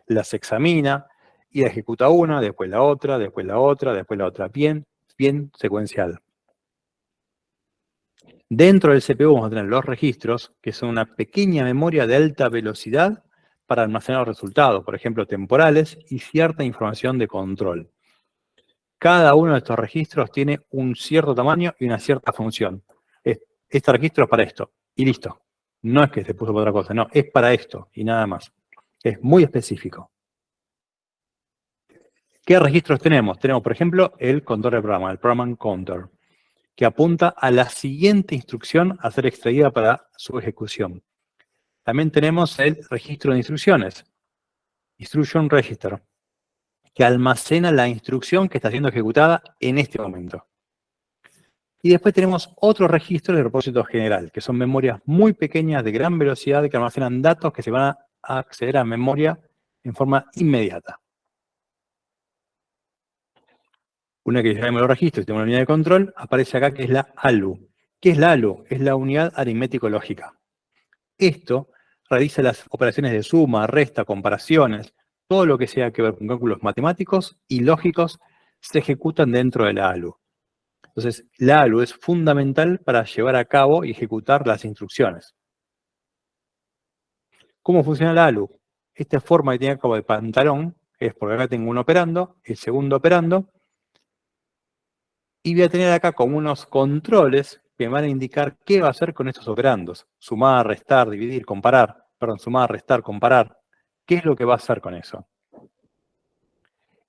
las examina y la ejecuta una, después la otra, después la otra, después la otra. Bien secuencial. Dentro del CPU vamos a tener los registros, que son una pequeña memoria de alta velocidad para almacenar los resultados, por ejemplo, temporales y cierta información de control. Cada uno de estos registros tiene un cierto tamaño y una cierta función. Este registro es para esto, y listo. No es que se puso para otra cosa, no, es para esto y nada más. Es muy específico. ¿Qué registros tenemos? Tenemos, por ejemplo, el counter de programa, el program counter, que apunta a la siguiente instrucción a ser extraída para su ejecución. También tenemos el registro de instrucciones, Instruction Register, que almacena la instrucción que está siendo ejecutada en este momento. Y después tenemos otro registro de propósito general, que son memorias muy pequeñas de gran velocidad que almacenan datos que se van a acceder a memoria en forma inmediata. Una vez que ya los registros y tenemos una unidad de control, aparece acá que es la ALU. ¿Qué es la ALU? Es la unidad aritmético-lógica. Esto realiza las operaciones de suma, resta, comparaciones, todo lo que sea que ver con cálculos matemáticos y lógicos se ejecutan dentro de la ALU. Entonces, la ALU es fundamental para llevar a cabo y ejecutar las instrucciones. ¿Cómo funciona la ALU? Esta forma que tiene como de pantalón es porque acá tengo un operando, el segundo operando, y voy a tener acá como unos controles que me van a indicar qué va a hacer con estos operandos. Sumar, restar, dividir, comparar. Perdón, sumar, restar, comparar. ¿Qué es lo que va a hacer con eso?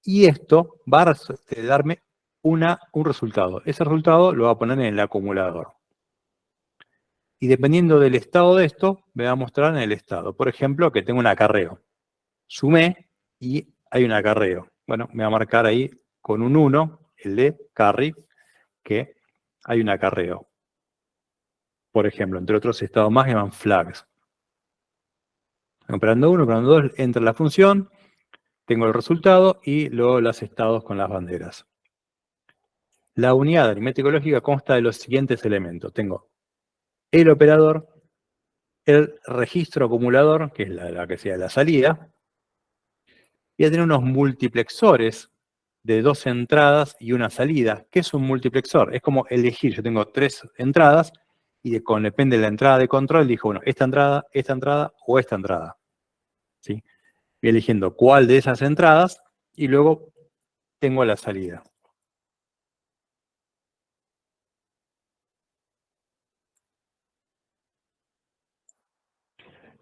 Y esto va a darme un resultado. Ese resultado lo voy a poner en el acumulador. Y dependiendo del estado de esto, me va a mostrar en el estado. Por ejemplo, que tengo un acarreo. Sumé y hay un acarreo. Bueno, me va a marcar ahí con un 1, el de carry, que hay un acarreo. Por ejemplo, entre otros estados más que llaman flags. Operando 1, operando 2, entra la función, tengo el resultado y luego los estados con las banderas. La unidad aritmético-lógica consta de los siguientes elementos. Tengo el operador, el registro acumulador, que es la que sea la salida, Voy a tener unos multiplexores de 2 entradas y una salida. ¿Qué es un multiplexor? Es como elegir, yo tengo 3 entradas y depende de la entrada de control, dijo, bueno, esta entrada o esta entrada. ¿Sí? Voy eligiendo cuál de esas entradas y luego tengo la salida.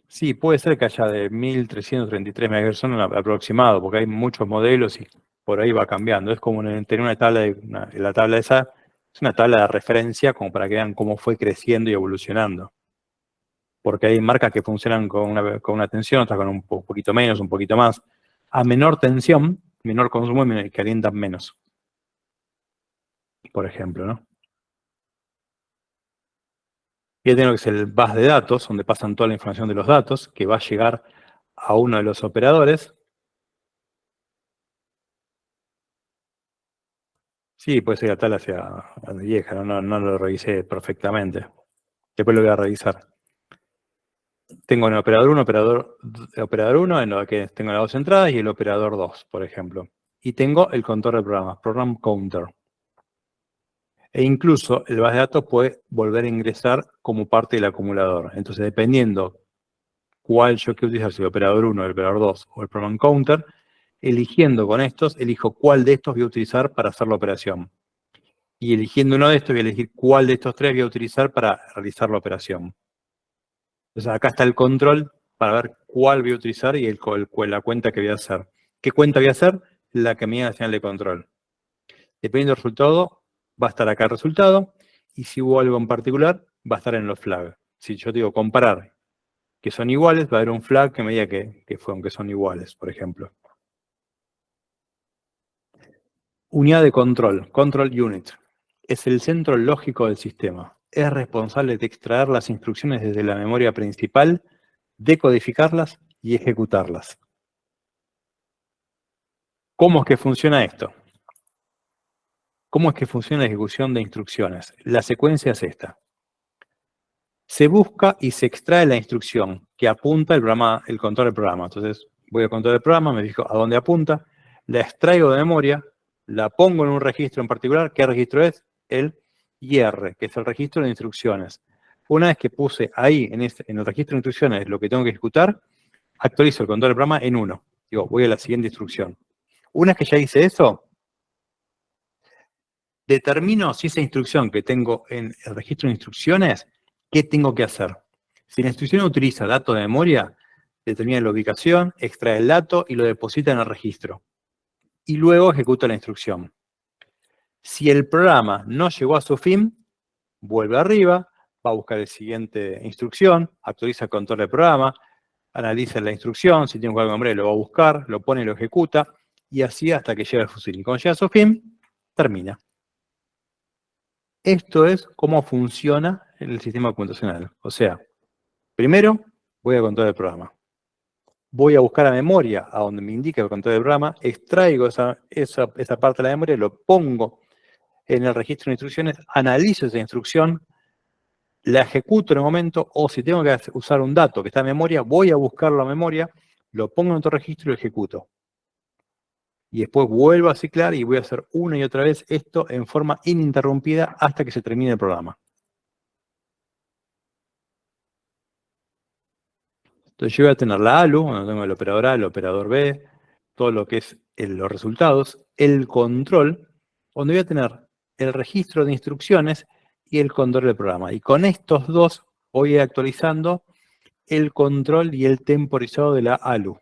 Sí, puede ser que haya de 1333 MHz, son aproximado, porque hay muchos modelos y por ahí va cambiando. Es como tener una tabla, la tabla esa es una tabla de referencia como para que vean cómo fue creciendo y evolucionando. Porque hay marcas que funcionan con una tensión, otras con un poquito menos, un poquito más. A menor tensión, menor consumo, calientan menos. Por ejemplo, ¿no? Y tengo que es el bus de datos, donde pasan toda la información de los datos, que va a llegar a uno de los operadores. Sí, puede ser que la tabla sea vieja, no lo revisé perfectamente. Después lo voy a revisar. Tengo en el operador 1, operador 1, en lo que tengo las 2 entradas, y el operador 2, por ejemplo. Y tengo el contador de programa, Program Counter. E incluso el bus de datos puede volver a ingresar como parte del acumulador. Entonces, dependiendo cuál yo quiero utilizar, si el operador 1, el operador 2 o el Program Counter, eligiendo con estos, elijo cuál de estos voy a utilizar para hacer la operación. Y eligiendo uno de estos, voy a elegir cuál de estos 3 voy a utilizar para realizar la operación. Entonces, acá está el control para ver cuál voy a utilizar y la cuenta que voy a hacer. ¿Qué cuenta voy a hacer? La que me da la señal de control. Dependiendo del resultado, va a estar acá el resultado. Y si hubo algo en particular, va a estar en los flags. Si yo digo comparar que son iguales, va a haber un flag que me diga que fueron, que son iguales, por ejemplo. Unidad de control, Control Unit. Es el centro lógico del sistema. Es responsable de extraer las instrucciones desde la memoria principal, decodificarlas y ejecutarlas. ¿Cómo es que funciona esto? ¿Cómo es que funciona la ejecución de instrucciones? La secuencia es esta. Se busca y se extrae la instrucción que apunta el control del programa. Entonces, voy al control del programa, me fijo a dónde apunta, la extraigo de memoria, la pongo en un registro en particular. ¿Qué registro es? El IR, que es el registro de instrucciones. Una vez que puse ahí, en el registro de instrucciones, lo que tengo que ejecutar, actualizo el control del programa en 1. Digo, voy a la siguiente instrucción. Una vez que ya hice eso, determino si esa instrucción que tengo en el registro de instrucciones, ¿qué tengo que hacer? Si la instrucción utiliza datos de memoria, determina la ubicación, extrae el dato y lo deposita en el registro. Y luego ejecuta la instrucción. Si el programa no llegó a su fin, vuelve arriba, va a buscar la siguiente instrucción, actualiza el control del programa, analiza la instrucción, si tiene un código de memoria lo va a buscar, lo pone y lo ejecuta, y así hasta que llegue al fusil. Y cuando llega a su fin, termina. Esto es cómo funciona el sistema computacional. O sea, primero voy a control del programa. Voy a buscar a memoria a donde me indica el control del programa, extraigo esa parte de la memoria, lo pongo en el registro de instrucciones, analizo esa instrucción, la ejecuto en el momento, o si tengo que usar un dato que está en memoria, voy a buscarlo a memoria, lo pongo en otro registro y lo ejecuto. Y después vuelvo a ciclar y voy a hacer una y otra vez esto en forma ininterrumpida hasta que se termine el programa. Entonces yo voy a tener la ALU, donde tengo el operador A, el operador B, todo lo que es los resultados, el control, donde voy a tener el registro de instrucciones y el control del programa. Y con estos dos voy actualizando el control y el temporizado de la ALU.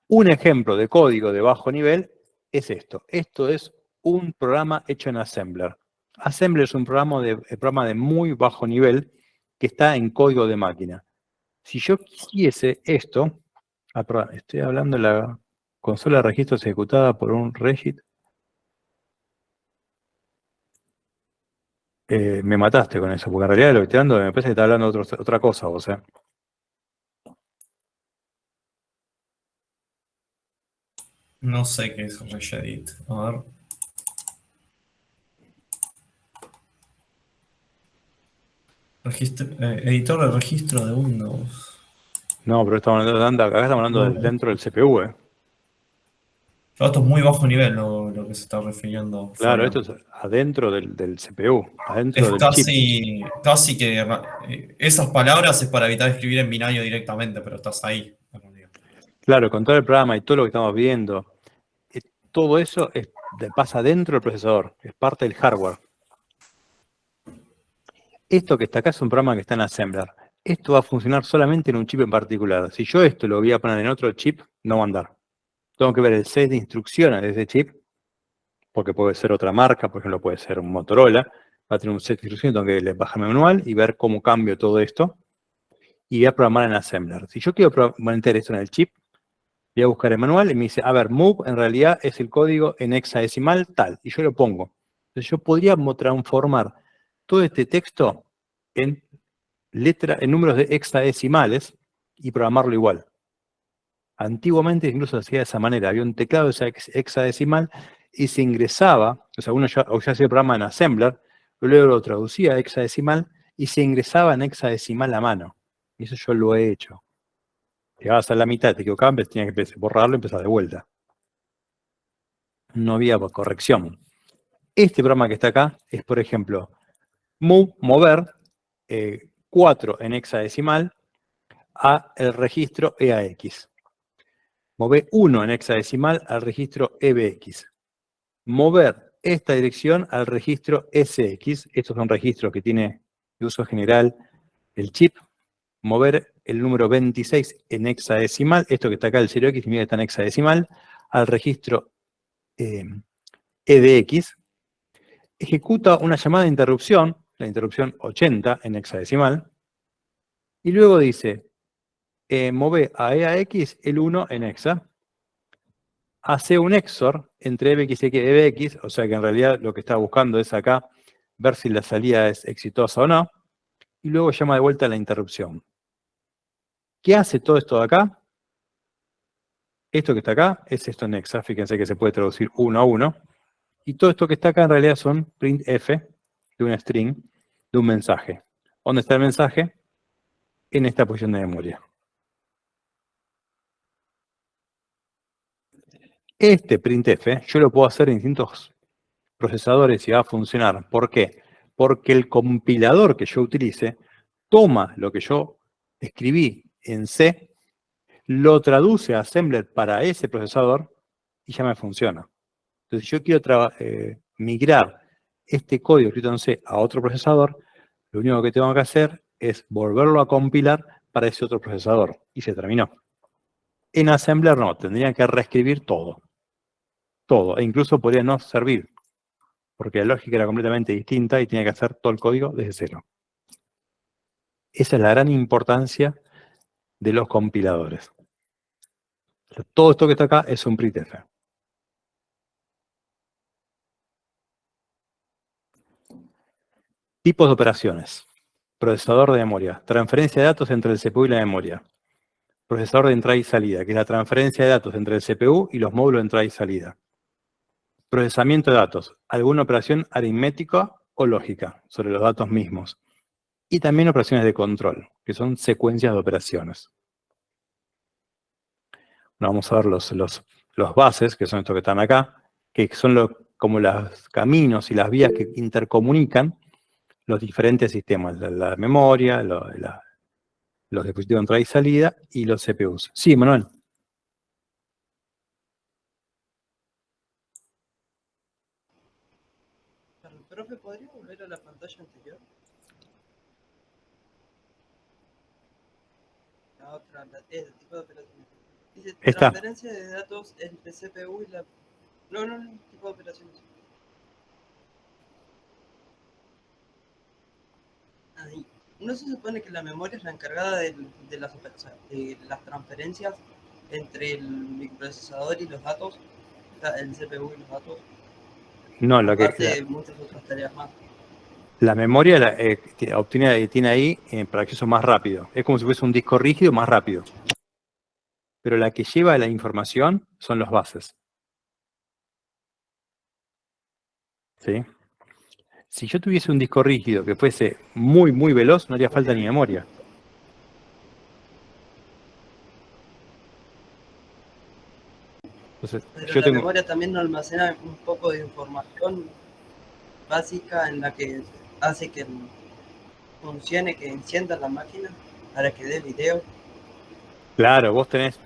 Un ejemplo de código de bajo nivel es esto. Esto es un programa hecho en Assembler. Assembler es un programa de muy bajo nivel que está en código de máquina. Si yo quisiese esto, perdón, estoy hablando de la consola de registros ejecutada por un Regit. Me mataste con eso, porque en realidad lo que estoy hablando me parece que está hablando de otra cosa, o sea. No sé qué es Regedit. A ver. Editor de registro de Windows. No, pero estamos hablando, acá estamos hablando dentro del CPU, ¿eh? Pero esto es muy bajo nivel lo que se está refiriendo. Claro, Fabián. esto es adentro del CPU, adentro Es del chip. casi que esas palabras es para evitar escribir en binario directamente, pero estás ahí, en realidad. Claro, con todo el programa y todo lo que estamos viendo, todo eso pasa dentro del procesador, es parte del hardware. Esto que está acá es un programa que está en Assembler. Esto va a funcionar solamente en un chip en particular. Si yo esto lo voy a poner en otro chip, no va a andar. Tengo que ver el set de instrucciones de ese chip, porque puede ser otra marca, por ejemplo, puede ser un Motorola, va a tener un set de instrucciones, tengo que bajarme manual y ver cómo cambio todo esto, y voy a programar en Assembler. Si yo quiero meter esto en el chip, voy a buscar el manual y me dice, a ver, move en realidad es el código en hexadecimal tal, y yo lo pongo. Entonces yo podría transformar todo este texto en números de hexadecimales y programarlo igual. Antiguamente incluso se hacía de esa manera, había un teclado hexadecimal y se ingresaba, o sea, uno ya hacía el programa en Assembler, luego lo traducía a hexadecimal y se ingresaba en hexadecimal a mano. Y eso yo lo he hecho. Llegabas a la mitad, te equivocabas, tenías que borrarlo y empezar de vuelta. No había corrección. Este programa que está acá es, por ejemplo, mover 4 en hexadecimal a el registro EAX. Mover 1 en hexadecimal al registro EBX. Mover esta dirección al registro SX. Estos son registros que tiene de uso general el chip. Mover el número 26 en hexadecimal. Esto que está acá, el 0X, mira que está en hexadecimal, al registro EDX. Ejecuta una llamada de interrupción, la interrupción 80 en hexadecimal. Y luego dice, move a EAX el 1 en hexa. Hace un XOR entre EBX y EBX, o sea que en realidad lo que está buscando es acá ver si la salida es exitosa o no, y luego llama de vuelta a la interrupción. ¿Qué hace todo esto de acá? Esto que está acá es esto en hexa, fíjense que se puede traducir 1 a 1, y todo esto que está acá en realidad son printf de una string, de un mensaje. ¿Dónde está el mensaje? En esta posición de memoria. Este printf yo lo puedo hacer en distintos procesadores y va a funcionar. ¿Por qué? Porque el compilador que yo utilice toma lo que yo escribí en C, lo traduce a Assembler para ese procesador y ya me funciona. Entonces, si yo quiero migrar este código escrito en C a otro procesador, lo único que tengo que hacer es volverlo a compilar para ese otro procesador. Y se terminó. En Assembler no, tendría que reescribir todo. Todo. E incluso podría no servir, porque la lógica era completamente distinta y tenía que hacer todo el código desde cero. Esa es la gran importancia de los compiladores. Todo esto que está acá es un printf. Tipos de operaciones. Procesador de memoria. Transferencia de datos entre el CPU y la memoria. Procesador de entrada y salida, que es la transferencia de datos entre el CPU y los módulos de entrada y salida. Procesamiento de datos. Alguna operación aritmética o lógica sobre los datos mismos. Y también operaciones de control, que son secuencias de operaciones. Vamos a ver los bases, que son estos que están acá, que son como los caminos y las vías que intercomunican los diferentes sistemas, la memoria, los dispositivos de entrada y salida y los CPUs. Sí, Manuel. Profe, ¿podría volver a la pantalla anterior? La otra, el tipo de operaciones. Dice Esta. transferencia de datos entre CPU y la... No, tipo de operaciones. Ahí. ¿No se supone que la memoria es la encargada de las transferencias entre el microprocesador y los datos? El CPU y los datos. No, lo que Aparte de muchas otras tareas más. la memoria tiene ahí para acceso más rápido. Es como si fuese un disco rígido más rápido. Pero la que lleva la información son los bases. ¿Sí? Si yo tuviese un disco rígido que fuese muy, muy veloz, no haría falta ni memoria. Entonces, Pero yo la tengo, memoria también almacena un poco de información básica en la que hace que funcione, que encienda la máquina para que dé video. claro, vos tenés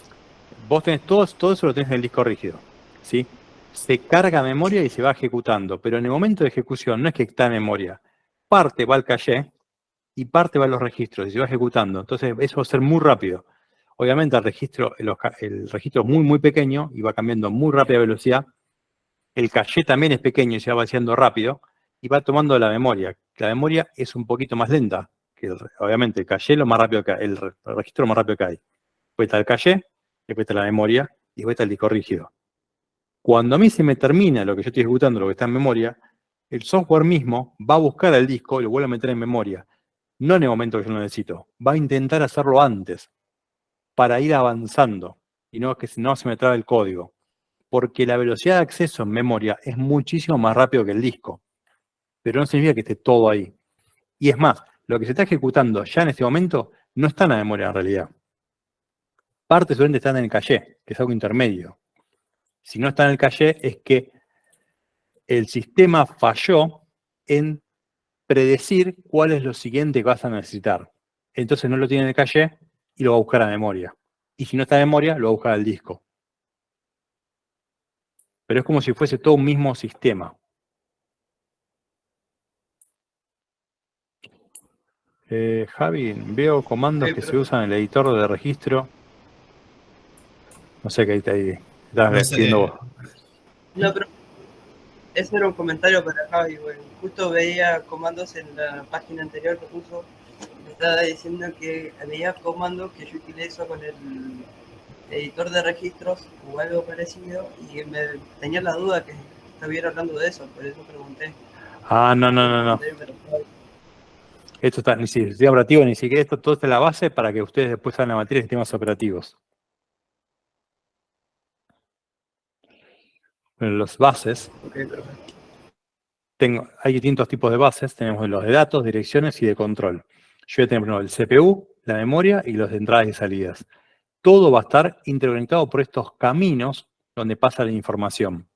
todo eso lo tenés en el disco rígido, ¿sí? Se carga memoria y se va ejecutando, pero en el momento de ejecución no es que está en memoria. Parte va al caché y parte va a los registros y se va ejecutando. Entonces, eso va a ser muy rápido. Obviamente el registro es muy, muy pequeño y va cambiando a muy rápida velocidad. El caché también es pequeño y se va vaciando rápido y va tomando la memoria. La memoria es un poquito más lenta, obviamente el caché es lo más rápido que el registro lo más rápido que hay. Después está el caché, después está la memoria y después está el disco rígido. Cuando a mí se me termina lo que yo estoy ejecutando, lo que está en memoria, el software mismo va a buscar el disco y lo vuelve a meter en memoria. No en el momento que yo lo necesito. Va a intentar hacerlo antes para ir avanzando y no que no se me trabe el código. Porque la velocidad de acceso en memoria es muchísimo más rápido que el disco. Pero no significa que esté todo ahí. Y es más, lo que se está ejecutando ya en este momento no está en la memoria en realidad. Parte solamente está en el caché, que es algo intermedio. Si no está en el caché es que el sistema falló en predecir cuál es lo siguiente que vas a necesitar. Entonces no lo tiene en el caché y lo va a buscar a memoria. Y si no está en memoria, lo va a buscar al disco. Pero es como si fuese todo un mismo sistema. Javi, veo comandos Sí, que se pero usan en el editor de registro. No sé qué ahí estás No escribiendo sé. vos. no, pero ese era un comentario para Javi, güey. Justo veía comandos en la página anterior que puso. Me estaba diciendo que había comandos que yo utilizo con el editor de registros o algo parecido y me tenía la duda que estuviera hablando de eso, por eso pregunté. Ah, no. Esto está ni sistema operativo, ni siquiera esto, todo está en la base para que ustedes después hagan la materia de sistemas operativos. Bueno, los bases, Okay, perfecto. hay distintos tipos de bases, tenemos los de datos, direcciones y de control. Yo voy a tener primero el CPU, la memoria y los de entradas y salidas. Todo va a estar interconectado por estos caminos donde pasa la información,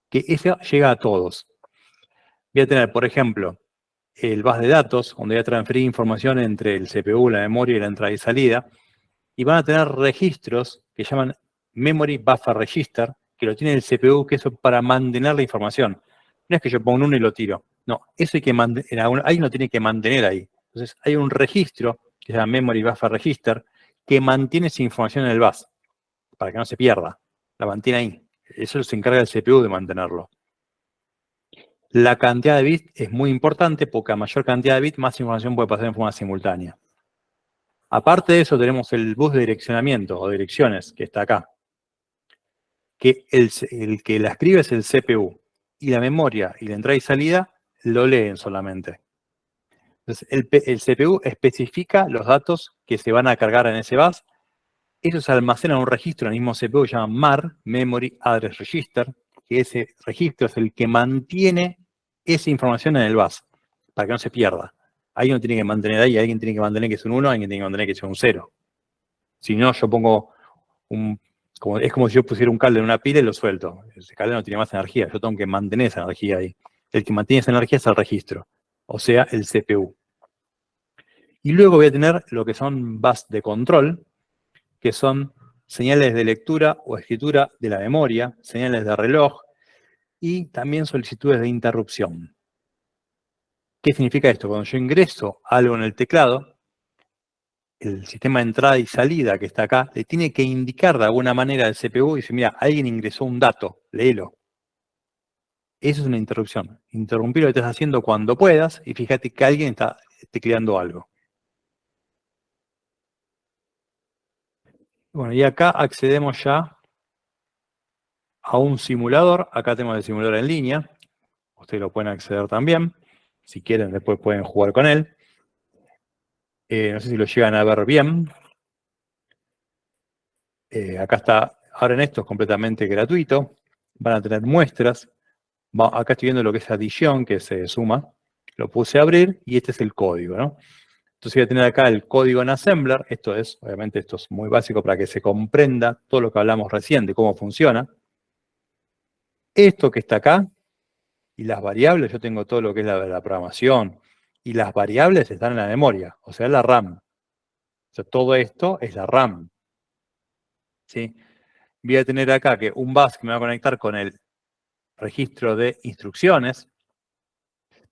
que eso llega a todos. Voy a tener, por ejemplo, el bus de datos, donde voy a transferir información entre el CPU, la memoria y la entrada y salida, y van a tener registros que llaman Memory Buffer Register, que lo tiene el CPU, que eso para mantener la información. No es que yo pongo un 1 y lo tiro. No, eso hay que alguien lo tiene que mantener ahí. Entonces hay un registro que se llama Memory Buffer Register que mantiene esa información en el bus para que no se pierda. La mantiene ahí. Eso se encarga el CPU de mantenerlo. La cantidad de bits es muy importante porque a mayor cantidad de bits, más información puede pasar en forma simultánea. Aparte de eso, tenemos el bus de direccionamiento o direcciones, que está acá. Que el que la escribe es el CPU. Y la memoria y la entrada y salida lo leen solamente. Entonces, el CPU especifica los datos que se van a cargar en ese bus. Esos se almacenan en un registro en el mismo CPU que se llama MAR, Memory Address Register, que ese registro es el que mantiene esa información en el bus, para que no se pierda. Alguien lo tiene que mantener ahí, alguien tiene que mantener que es un 1, alguien tiene que mantener que es un 0. Si no, yo pongo es como si yo pusiera un cable en una pila y lo suelto. Ese cable no tiene más energía, yo tengo que mantener esa energía ahí. El que mantiene esa energía es el registro, o sea, el CPU. Y luego voy a tener lo que son bus de control, que son señales de lectura o escritura de la memoria, señales de reloj y también solicitudes de interrupción. ¿Qué significa esto? Cuando yo ingreso algo en el teclado, el sistema de entrada y salida que está acá le tiene que indicar de alguna manera al CPU y dice, mira, alguien ingresó un dato, léelo. Eso es una interrupción. Interrumpir lo que estás haciendo cuando puedas y fíjate que alguien está tecleando algo. Bueno, y acá accedemos ya a un simulador. Acá tenemos el simulador en línea. Ustedes lo pueden acceder también. Si quieren, después pueden jugar con él. No sé si lo llegan a ver bien. Acá está, ahora en esto es completamente gratuito. Van a tener muestras. Acá estoy viendo lo que es adición, que se suma. Lo puse a abrir y este es el código, ¿no? Entonces voy a tener acá el código en Assembler. Obviamente esto es muy básico para que se comprenda todo lo que hablamos recién de cómo funciona. Esto que está acá, y las variables, yo tengo todo lo que es la programación, y las variables están en la memoria, o sea, la RAM. O sea, todo esto es la RAM. ¿Sí? Voy a tener acá que un bus que me va a conectar con el registro de instrucciones,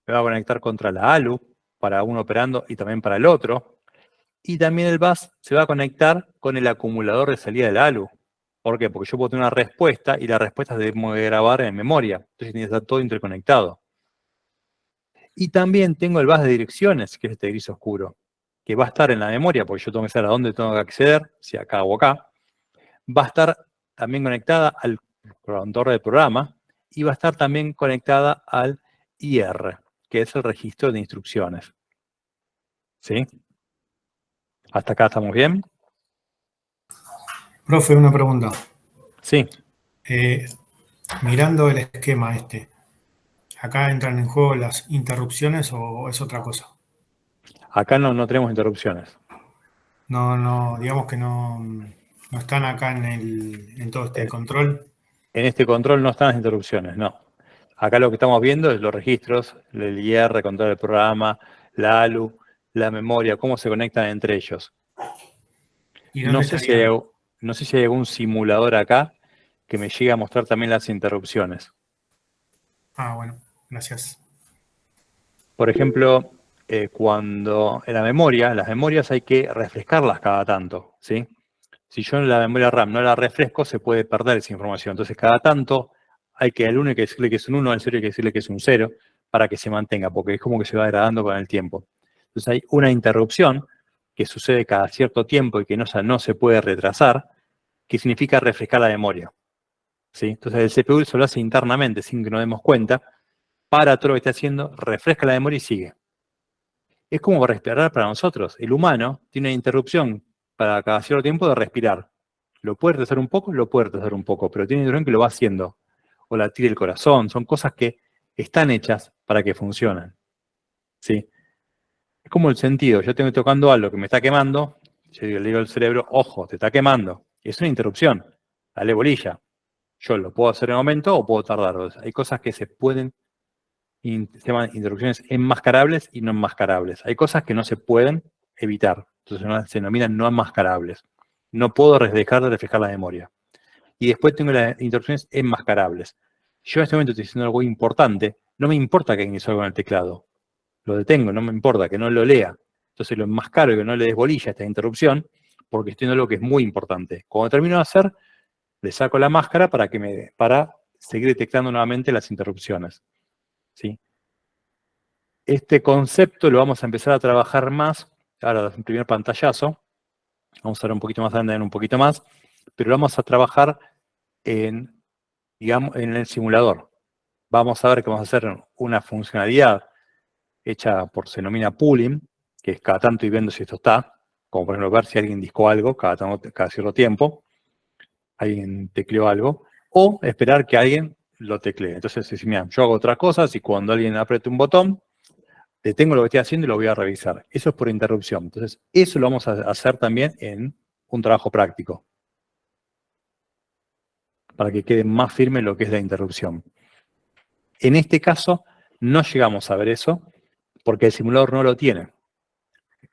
me va a conectar contra la ALU, para uno operando y también para el otro. Y también el bus se va a conectar con el acumulador de salida del ALU. ¿Por qué? Porque yo puedo tener una respuesta y la respuesta se debe grabar en memoria. Entonces tiene que estar todo interconectado. Y también tengo el bus de direcciones, que es este gris oscuro, que va a estar en la memoria, porque yo tengo que saber a dónde tengo que acceder, si acá o acá. Va a estar también conectada al controlador del programa y va a estar también conectada al IR, que es el registro de instrucciones. ¿Sí? ¿Hasta acá estamos bien? Profe, una pregunta. Sí. Mirando el esquema este, ¿acá entran en juego las interrupciones o es otra cosa? Acá no tenemos interrupciones. No, digamos que no están acá en todo este control. En este control no están las interrupciones, no. Acá lo que estamos viendo es los registros, el IR, control del programa, la ALU, la memoria, cómo se conectan entre ellos. ¿Y No dónde sé estarían? si hay algún simulador acá que me llegue a mostrar también las interrupciones. Ah, bueno, gracias. Por ejemplo, cuando en las memorias hay que refrescarlas cada tanto, ¿sí? Si yo en la memoria RAM no la refresco, se puede perder esa información. Entonces, cada tanto hay que al 1 hay que decirle que es un 1, al 0 hay que decirle que es un 0, para que se mantenga, porque es como que se va degradando con el tiempo. Entonces, hay una interrupción que sucede cada cierto tiempo y que no se puede retrasar, que significa refrescar la memoria. ¿Sí? Entonces, el CPU se lo hace internamente, sin que nos demos cuenta, para todo lo que está haciendo, refresca la memoria y sigue. Es como respirar para nosotros. El humano tiene una interrupción para cada cierto tiempo de respirar. Lo puede retrasar un poco, pero tiene una interrupción que lo va haciendo. O latir el corazón. Son cosas que están hechas para que funcionen. ¿Sí? Es como el sentido. Yo estoy tocando algo que me está quemando. Yo le digo al cerebro, ojo, te está quemando. Es una interrupción. Dale bolilla. Yo lo puedo hacer en un momento o puedo tardar. Hay cosas que se pueden se llaman interrupciones enmascarables y no enmascarables. Hay cosas que no se pueden evitar, entonces se denominan no enmascarables. No puedo dejar de reflejar la memoria. Y después tengo las interrupciones enmascarables. Yo en este momento estoy diciendo algo importante, no me importa que inicie algo en el teclado. Lo detengo, no me importa, que no lo lea. Entonces lo enmascaro y que no le des bolilla a esta interrupción, porque estoy en algo que es muy importante. Cuando termino de hacer, le saco la máscara para seguir detectando nuevamente las interrupciones. ¿Sí? Este concepto lo vamos a empezar a trabajar más, ahora el primer pantallazo, vamos a ver un poquito más adelante, un poquito más, pero lo vamos a trabajar en, digamos, en el simulador. Vamos a ver que vamos a hacer una funcionalidad hecha se denomina pooling, que es cada tanto y viendo si esto está, como por ejemplo ver si alguien discó algo cada cierto tiempo, alguien tecleó algo, o esperar que alguien lo teclee. Entonces, si mira, yo hago otras cosas y cuando alguien apriete un botón, detengo lo que estoy haciendo y lo voy a revisar. Eso es por interrupción. Entonces, eso lo vamos a hacer también en un trabajo práctico, para que quede más firme lo que es la interrupción. En este caso, no llegamos a ver eso, porque el simulador no lo tiene.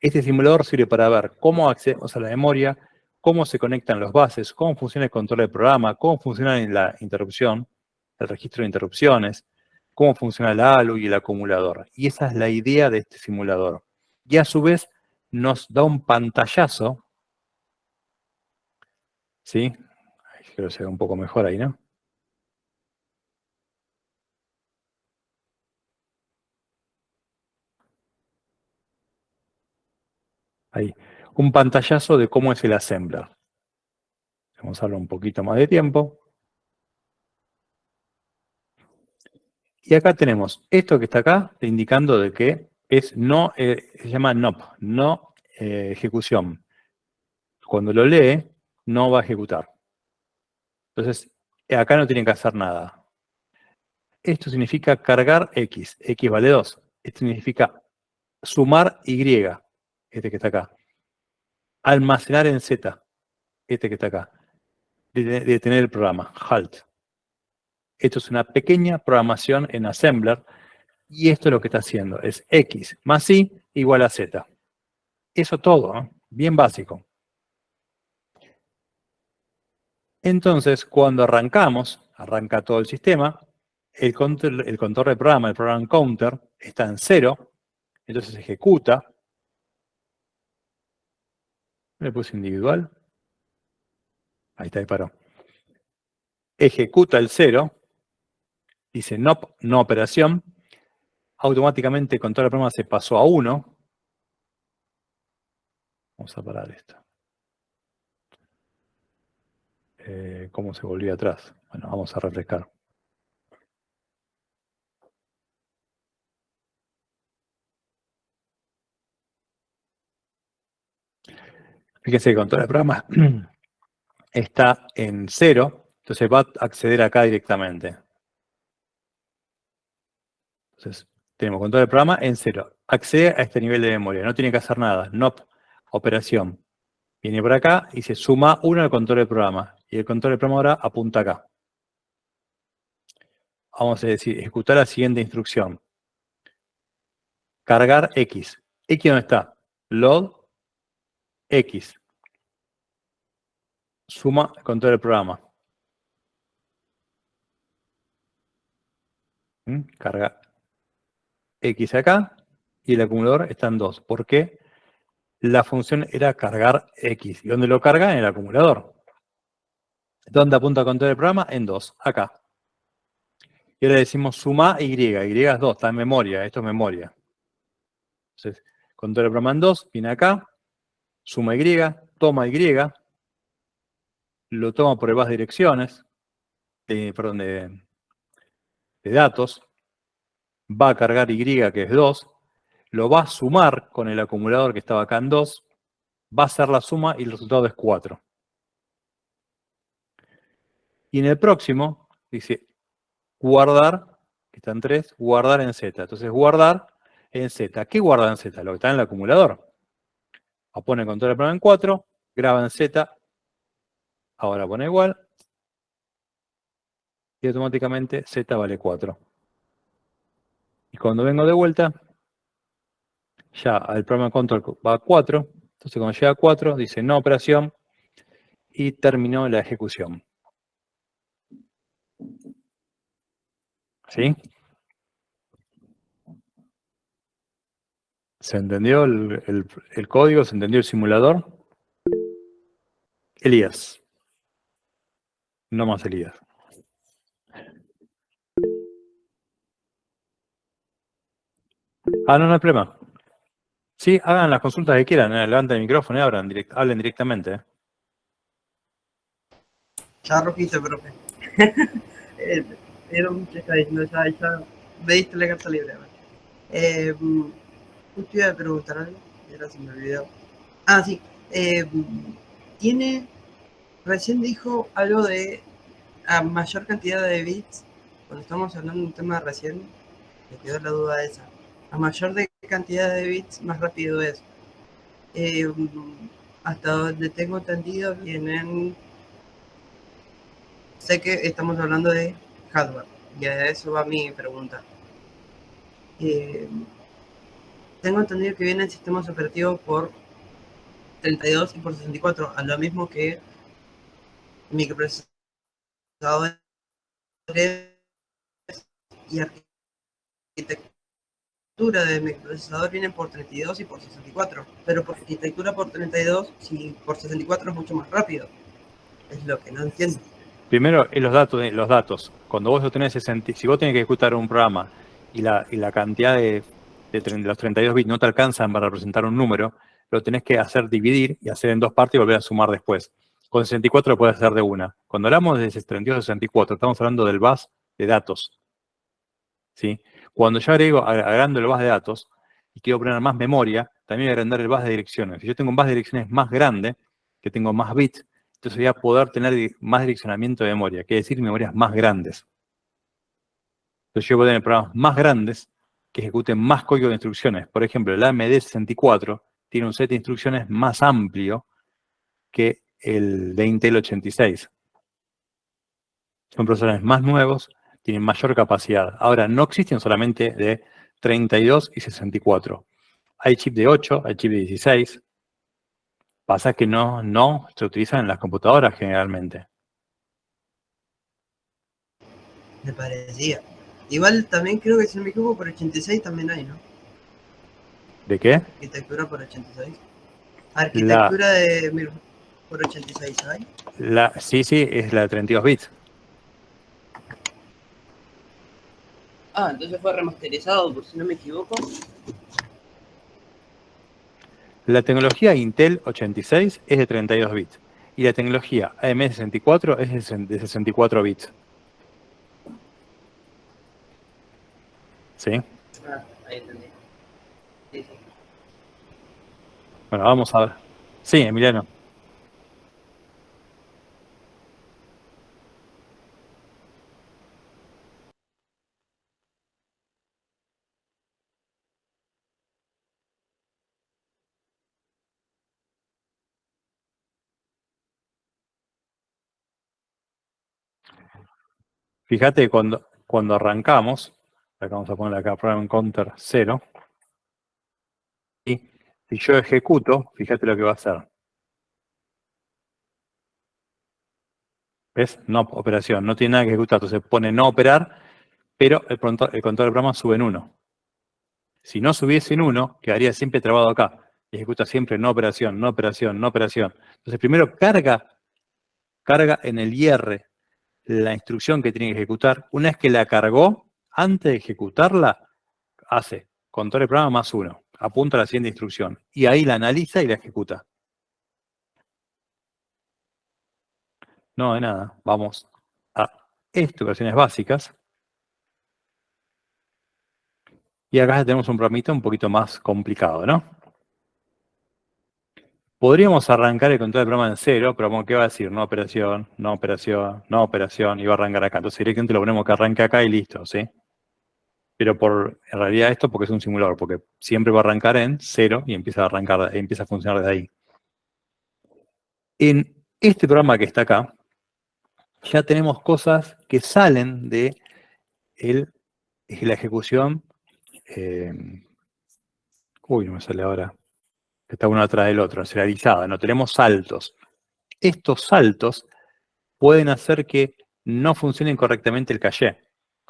Este simulador sirve para ver cómo accedemos a la memoria, cómo se conectan los buses, cómo funciona el control del programa, cómo funciona la interrupción, el registro de interrupciones, cómo funciona la ALU y el acumulador. Y esa es la idea de este simulador. Y a su vez nos da un pantallazo, ¿sí? Creo que se ve un poco mejor ahí, ¿no? Ahí. Un pantallazo de cómo es el assembler. Vamos a darle un poquito más de tiempo. Y acá tenemos esto que está acá, indicando de que se llama NOP, no ejecución. Cuando lo lee, no va a ejecutar. Entonces, acá no tiene que hacer nada. Esto significa cargar X. X vale 2. Esto significa sumar Y, este que está acá. Almacenar en Z, este que está acá. Detener el programa, halt. Esto es una pequeña programación en Assembler y esto es lo que está haciendo. Es X más Y igual a Z. Eso todo, ¿no? Bien básico. Entonces, cuando arrancamos, arranca todo el sistema, el counter de programa, el program counter, está en 0, entonces ejecuta. Le puse individual. Ahí está, ahí paró. Ejecuta el 0, dice no operación, automáticamente el contador de programa se pasó a 1. Vamos a parar esto. ¿Cómo se volvió atrás? Bueno, vamos a refrescar. Fíjense que el contador de programa está en 0, entonces va a acceder acá directamente. Entonces, tenemos contador de programa en 0. Accede a este nivel de memoria, no tiene que hacer nada. No operación. Viene por acá y se suma 1 al contador de programa. Y el contador de programa ahora apunta acá. Vamos a decir, ejecutar la siguiente instrucción. Cargar X. ¿X dónde está? Load X. Suma el contador del programa. Carga X acá y el acumulador está en 2. ¿Por qué? La función era cargar X. ¿Y dónde lo carga? En el acumulador. ¿Dónde apunta el contador del programa? En 2. Acá. Y ahora decimos suma Y. Y es 2. Está en memoria. Esto es memoria. Entonces, contador del programa en 2. Viene acá. Suma Y. Toma Y. Lo toma por el bus de direcciones. De datos. Va a cargar Y, que es 2. Lo va a sumar con el acumulador que estaba acá en 2. Va a hacer la suma y el resultado es 4. Y en el próximo dice guardar, que está en 3, guardar en Z. Entonces guardar en Z. ¿Qué guarda en Z? Lo que está en el acumulador. Pone el contador de programa en 4, graba en Z, ahora pone igual, y automáticamente Z vale 4. Y cuando vengo de vuelta, ya el programa control va a 4, entonces cuando llega a 4 dice no operación y terminó la ejecución. ¿Sí? ¿Se entendió el código? ¿Se entendió el simulador? Elías. No más Elías. No hay problema. Sí, hagan las consultas que quieran. Levanten el micrófono y hablen directamente. Ya rojito, profe. Era un que está diciendo, ya me diste la carta libre. Justo iba a preguntar algo, y ahora se me olvidó. Sí. Recién dijo algo de a mayor cantidad de bits. Cuando estamos hablando de un tema recién, me quedó la duda esa. A mayor cantidad de bits, más rápido es. Hasta donde tengo entendido, vienen. Sé que estamos hablando de hardware, y a eso va mi pregunta. Tengo entendido que vienen sistemas operativos por 32 y por 64, a lo mismo que microprocesadores y arquitectura de microprocesador vienen por 32 y por 64, pero por arquitectura por 32 y por 64 es mucho más rápido. Es lo que no entiendo. Primero, los datos. Cuando vos lo tenés, si vos tenés que ejecutar un programa y la cantidad de los 32 bits no te alcanzan para representar un número, lo tenés que hacer dividir y hacer en 2 partes y volver a sumar después. Con 64 lo puedes hacer de una. Cuando hablamos de 32 o 64, estamos hablando del bus de datos. ¿Sí? Cuando yo agregando el bus de datos y quiero poner más memoria, también voy a agrandar el bus de direcciones. Si yo tengo un bus de direcciones más grande, que tengo más bits, entonces voy a poder tener más direccionamiento de memoria, quiere decir memorias más grandes. Entonces yo voy a tener programas más grandes que ejecuten más código de instrucciones. Por ejemplo, el AMD64 tiene un set de instrucciones más amplio que el de Intel 86. Son procesadores más nuevos, tienen mayor capacidad. Ahora, no existen solamente de 32 y 64. Hay chip de 8, hay chip de 16. Pasa que no se utilizan en las computadoras generalmente. Me parecía. Igual también creo que si no me equivoco por 86 también hay, ¿no? ¿De qué? Arquitectura por 86. Arquitectura por 86 hay. Sí, es la de 32 bits. Ah, entonces fue remasterizado, por si no me equivoco. La tecnología Intel 86 es de 32 bits. Y la tecnología AM64 es de 64 bits. ¿Sí? Ah, ahí entendí. Sí, sí. Bueno, vamos a ver. Sí, Emiliano. Fíjate que cuando arrancamos, acá vamos a poner acá Program Counter 0, y si yo ejecuto, fíjate lo que va a hacer. ¿Ves? No operación, no tiene nada que ejecutar, entonces pone no operar, pero el control del programa sube en 1. Si no subiese en 1, quedaría siempre trabado acá. Y ejecuta siempre no operación, no operación, no operación. Entonces primero carga en el IR la instrucción que tiene que ejecutar. Una vez que la cargó, antes de ejecutarla, hace control del programa más 1. Apunta a la siguiente instrucción. Y ahí la analiza y la ejecuta. No, de nada. Vamos a instrucciones básicas. Y acá tenemos un programita un poquito más complicado, ¿no? Podríamos arrancar el control del programa en 0, pero ¿qué va a decir? No operación, no operación, no operación, y va a arrancar acá. Entonces directamente lo ponemos que arranque acá y listo, ¿sí? Pero en realidad esto porque es un simulador, porque siempre va a arrancar en 0 y empieza a funcionar desde ahí. En este programa que está acá, ya tenemos cosas que salen de la ejecución. No me sale ahora. Está uno atrás del otro, serializada. No tenemos saltos. Estos saltos pueden hacer que no funcione correctamente el caché.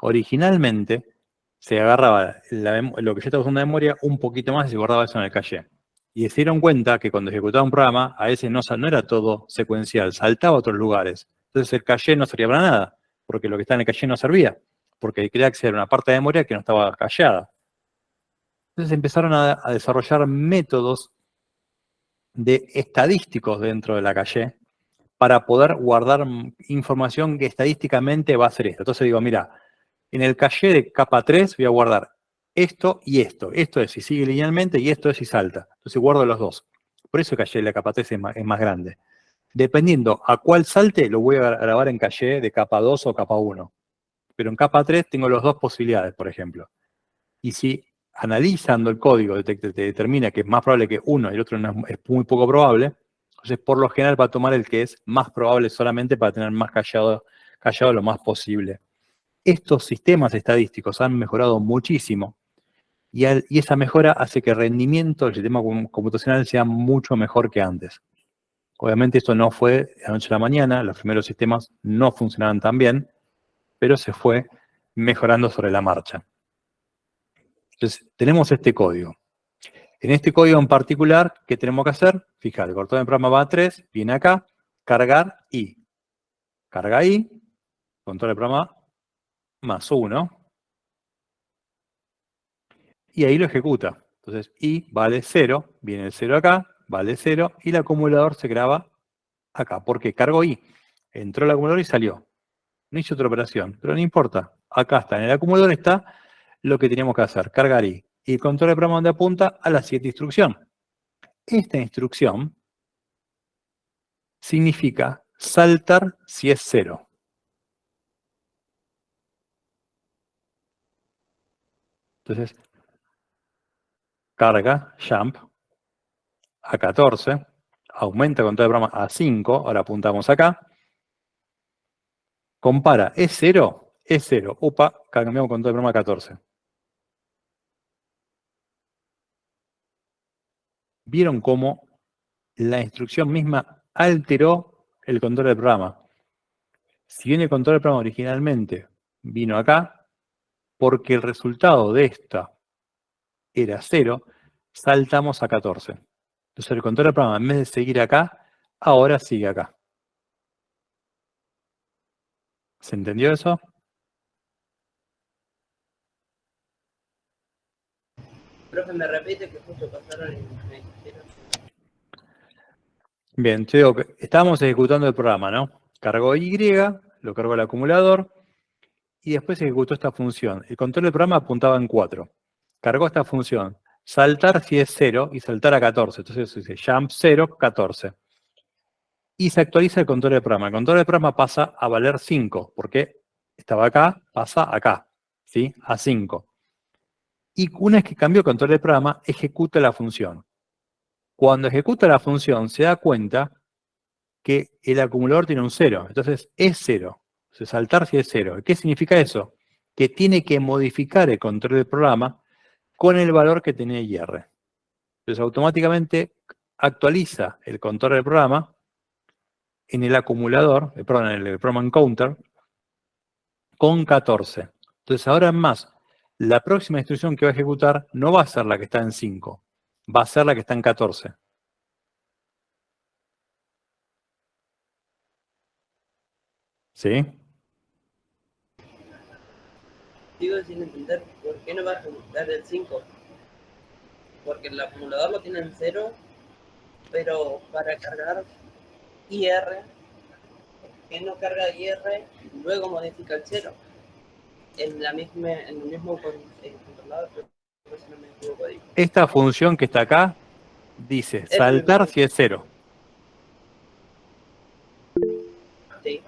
Originalmente se agarraba lo que ya estaba usando de memoria un poquito más y se guardaba eso en el caché. Y se dieron cuenta que cuando ejecutaba un programa, a veces no era todo secuencial, saltaba a otros lugares. Entonces el caché no servía para nada, porque lo que está en el caché no servía, porque quería acceder a una parte de memoria que no estaba callada. Entonces empezaron a desarrollar métodos estadísticos dentro de la caché para poder guardar información que estadísticamente va a ser esto. Entonces digo, mira, en el caché de capa 3 voy a guardar esto y esto. Esto es si sigue linealmente y esto es si salta. Entonces guardo los dos. Por eso el caché de la capa 3 es más grande. Dependiendo a cuál salte, lo voy a grabar en caché de capa 2 o capa 1. Pero en capa 3 tengo las dos posibilidades, por ejemplo. Y si analizando el código te determina que es más probable que uno y el otro no es muy poco probable, entonces por lo general va a tomar el que es más probable solamente para tener más callado lo más posible. Estos sistemas estadísticos han mejorado muchísimo y esa mejora hace que el rendimiento del sistema computacional sea mucho mejor que antes. Obviamente esto no fue de la noche a la mañana, los primeros sistemas no funcionaban tan bien, pero se fue mejorando sobre la marcha. Entonces, tenemos este código. En este código en particular, ¿qué tenemos que hacer? Fíjate, el cortón del programa va a 3, viene acá, cargar I. Carga I, control del programa más 1. Y ahí lo ejecuta. Entonces, I vale 0, viene el 0 acá, vale 0, y el acumulador se graba acá. ¿Por qué? Cargo I. Entró el acumulador y salió. No hice otra operación, pero no importa. Acá está, en el acumulador está lo que teníamos que hacer, cargar I. Y el control del programa donde apunta a la siguiente instrucción. Esta instrucción significa saltar si es 0. Entonces, carga, jump, a 14, aumenta con todo el programa a 5, ahora apuntamos acá, compara, ¿es 0? es 0. Upa, cambiamos control de programa a 14. ¿Vieron cómo la instrucción misma alteró el control del programa? Si bien el control del programa originalmente vino acá, porque el resultado de esta era 0, saltamos a 14. Entonces el control del programa, en vez de seguir acá, ahora sigue acá. ¿Se entendió eso? Profe, me repite que justo pasaron y me dijeron. Bien, yo digo que estábamos ejecutando el programa, ¿no? Cargó Y, lo cargó el acumulador, y después ejecutó esta función. El control del programa apuntaba en 4. Cargó esta función. Saltar si es 0 y saltar a 14. Entonces dice jump 0, 14. Y se actualiza el control del programa. El control del programa pasa a valer 5, porque estaba acá, pasa acá, ¿sí? A 5. Y una vez que cambió el control del programa, ejecuta la función. Cuando ejecuta la función, se da cuenta que el acumulador tiene un 0. Entonces es 0. Saltar si es 0. ¿Qué significa eso? Que tiene que modificar el control del programa con el valor que tenía IR. Entonces automáticamente actualiza el control del programa en el acumulador, perdón, en el program counter, con 14. Entonces ahora más, la próxima instrucción que va a ejecutar no va a ser la que está en 5, va a ser la que está en 14. ¿Sí? Sigo sin entender por qué no va a ejecutar el 5. Porque el acumulador lo tiene en 0, pero para cargar IR, que no carga IR y luego modifica el 0. En el mismo controlador, pero si no me equivoco ahí. Esta función que está acá dice saltar si es 0. Sí.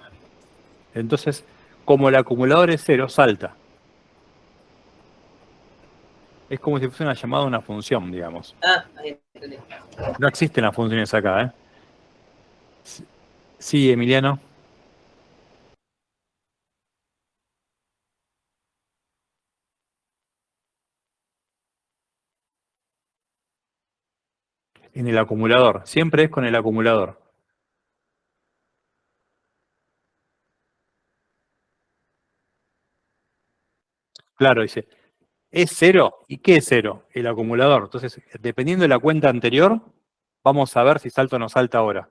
Entonces, como el acumulador es 0, salta. Es como si fuese una llamada a una función, digamos. Ah, ahí entendí. No existen las funciones acá, ¿eh? Sí, Emiliano. En el acumulador. Siempre es con el acumulador. Claro, dice, ¿es 0? ¿Y qué es 0? El acumulador. Entonces, dependiendo de la cuenta anterior, vamos a ver si salta o no salta ahora.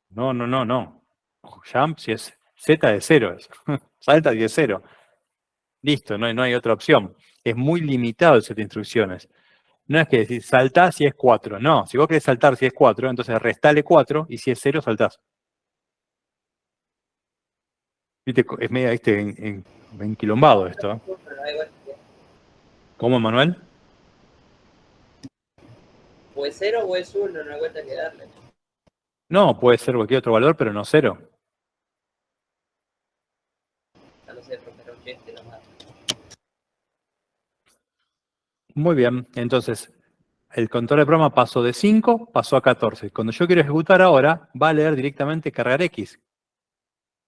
No, no, no, no. Jump si es Z de 0. Salta si es 0. Listo, no hay otra opción. Es muy limitado el set de instrucciones. No es que decir saltá si es 4. No, si vos querés saltar si es 4, entonces restale 4 y si es 0, saltás. ¿Viste? Es medio enquilombado esto. ¿Eh? ¿Cómo, Manuel? O es 0 o es 1, no hay vuelta que darle. No, puede ser cualquier otro valor, pero no 0. Ya lo sé, pero un chiste nomás. Muy bien, entonces el control de programa pasó de 5, pasó a 14. Cuando yo quiero ejecutar ahora, va a leer directamente cargar X.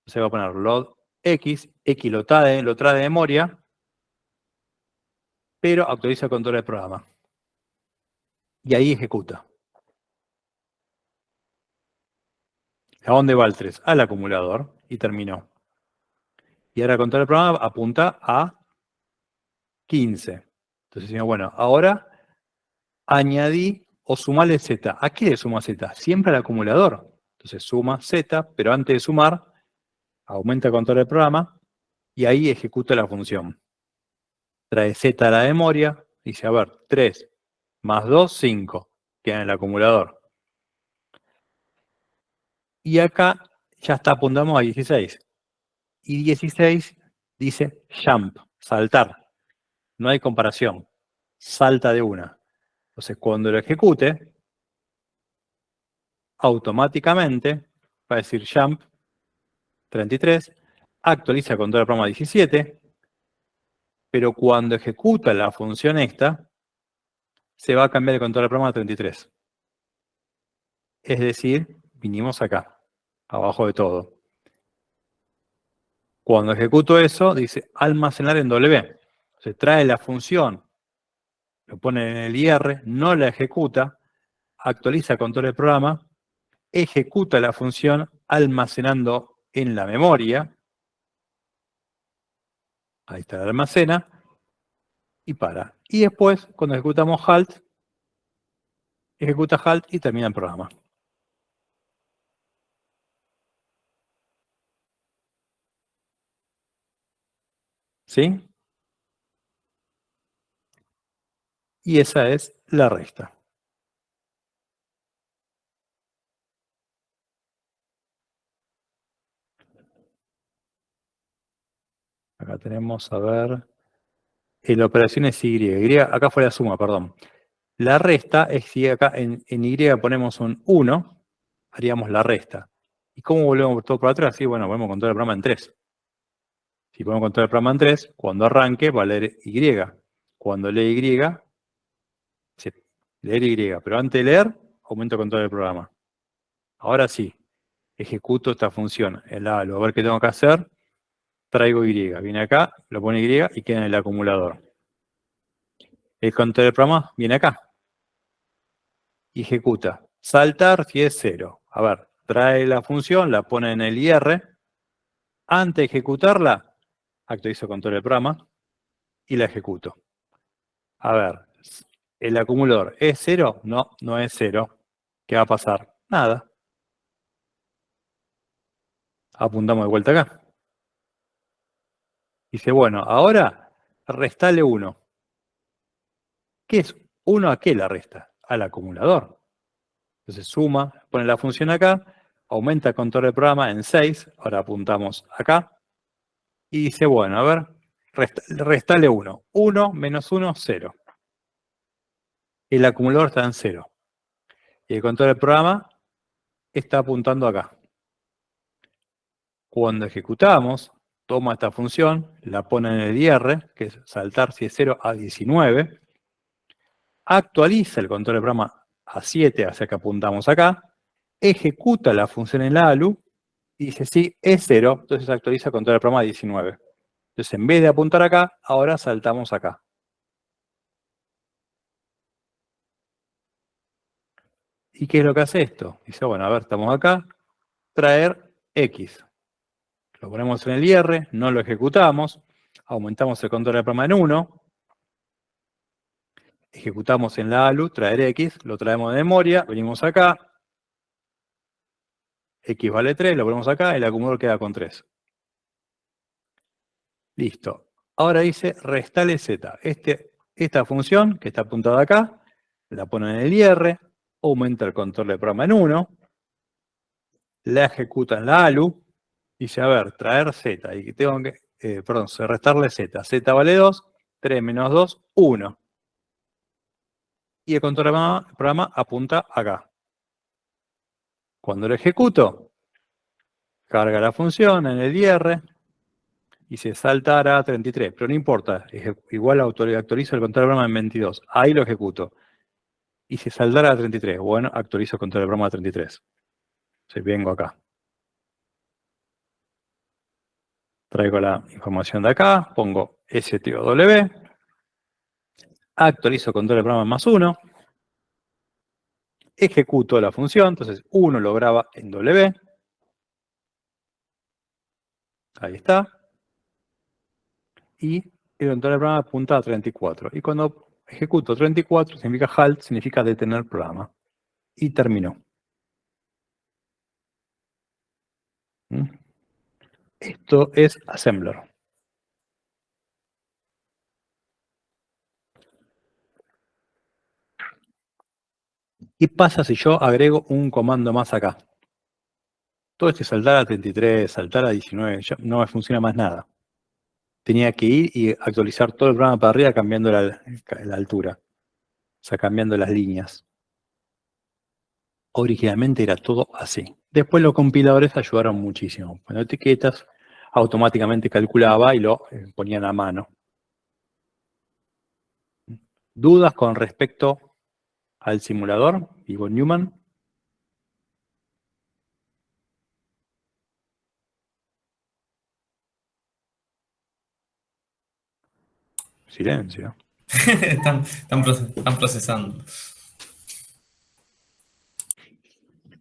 Se va a poner load X, X lo trae de memoria, pero actualiza el control del programa. Y ahí ejecuta. ¿A dónde va el 3? Al acumulador y terminó. Y ahora el control del programa apunta a 15. Entonces decimos, bueno, ahora añadí o sumale Z. ¿A qué le suma Z? Siempre al acumulador. Entonces suma Z, pero antes de sumar, aumenta el control del programa y ahí ejecuta la función. Trae Z a la memoria, dice, a ver, 3 más 2, 5. Queda en el acumulador. Y acá ya está, apuntamos a 16. Y 16 dice jump, saltar. No hay comparación. Salta de una. Entonces, cuando lo ejecute, automáticamente va a decir jump 33, actualiza el control del programa 17, pero cuando ejecuta la función esta, se va a cambiar el control del programa a 33. Es decir, vinimos acá, abajo de todo. Cuando ejecuto eso, dice almacenar en W. Se trae la función, lo pone en el IR, no la ejecuta, actualiza control del programa, ejecuta la función almacenando en la memoria. Ahí está, la almacena y para. Y después, cuando ejecutamos halt, ejecuta halt y termina el programa. ¿Sí? Y esa es la resta. Acá tenemos, a ver, la operación es Y. Acá fue la suma, perdón. La resta es si acá en Y ponemos un 1, haríamos la resta. ¿Y cómo volvemos todo para atrás? Sí, bueno, volvemos a contar el programa en 3. Si podemos contar el programa en 3, cuando arranque va a leer Y. Cuando lee Y, leer Y. Pero antes de leer, aumento el control del programa. Ahora sí, ejecuto esta función, el A, a ver qué tengo que hacer, traigo Y. Viene acá, lo pone Y y queda en el acumulador. El control del programa viene acá. Y ejecuta. Saltar si es 0. A ver, trae la función, la pone en el IR. Antes de ejecutarla, actualizo control del programa y la ejecuto. A ver, ¿el acumulador es 0? No, no es 0. ¿Qué va a pasar? Nada. Apuntamos de vuelta acá. Dice, bueno, ahora restale 1. ¿Qué es 1 a qué la resta? Al acumulador. Entonces suma, pone la función acá, aumenta el control del programa en 6. Ahora apuntamos acá. Y dice, bueno, a ver, restale 1. 1 menos 1, 0. El acumulador está en 0. Y el control del programa está apuntando acá. Cuando ejecutamos, toma esta función, la pone en el IR, que es saltar si es 0 a 19. Actualiza el control del programa a 7, hacia que apuntamos acá. Ejecuta la función en la ALU. Y dice, sí, es 0. Entonces actualiza el control del programa a 19. Entonces, en vez de apuntar acá, ahora saltamos acá. ¿Y qué es lo que hace esto? Dice, bueno, a ver, estamos acá, traer X. Lo ponemos en el IR, no lo ejecutamos, aumentamos el control del programa en 1, ejecutamos en la ALU, traer X, lo traemos de memoria, venimos acá, X vale 3, lo ponemos acá, el acumulador queda con 3. Listo. Ahora dice restale Z. Esta función que está apuntada acá, la pone en el IR, aumenta el control del programa en 1, la ejecuta en la ALU, dice, a ver, traer Z, y que tengo que, restarle Z. Z vale 2, 3 menos 2, 1. Y el control del programa apunta acá. Cuando lo ejecuto, carga la función en el IR y se saltará a 33, pero no importa, igual actualizo el control del programa en 22. Ahí lo ejecuto. Y se saltará a 33. Bueno, actualizo el control del programa a 33. Entonces vengo acá. Traigo la información de acá, pongo STOW, actualizo control del programa más 1, ejecuto la función, entonces 1 lo graba en W, ahí está, y el control del programa apunta a 34. Y cuando ejecuto 34, significa halt, significa detener el programa. Y terminó. ¿Mm? Esto es assembler. ¿Qué pasa si yo agrego un comando más acá? Todo este saltar a 33, saltar a 19, ya no me funciona más nada. Tenía que ir y actualizar todo el programa para arriba cambiando la altura. O sea, cambiando las líneas. Originalmente era todo así. Después los compiladores ayudaron muchísimo. Cuando etiquetas, automáticamente calculaba y lo ponían a mano. ¿Dudas con respecto al simulador? Ivo Newman. Silencio. Están procesando.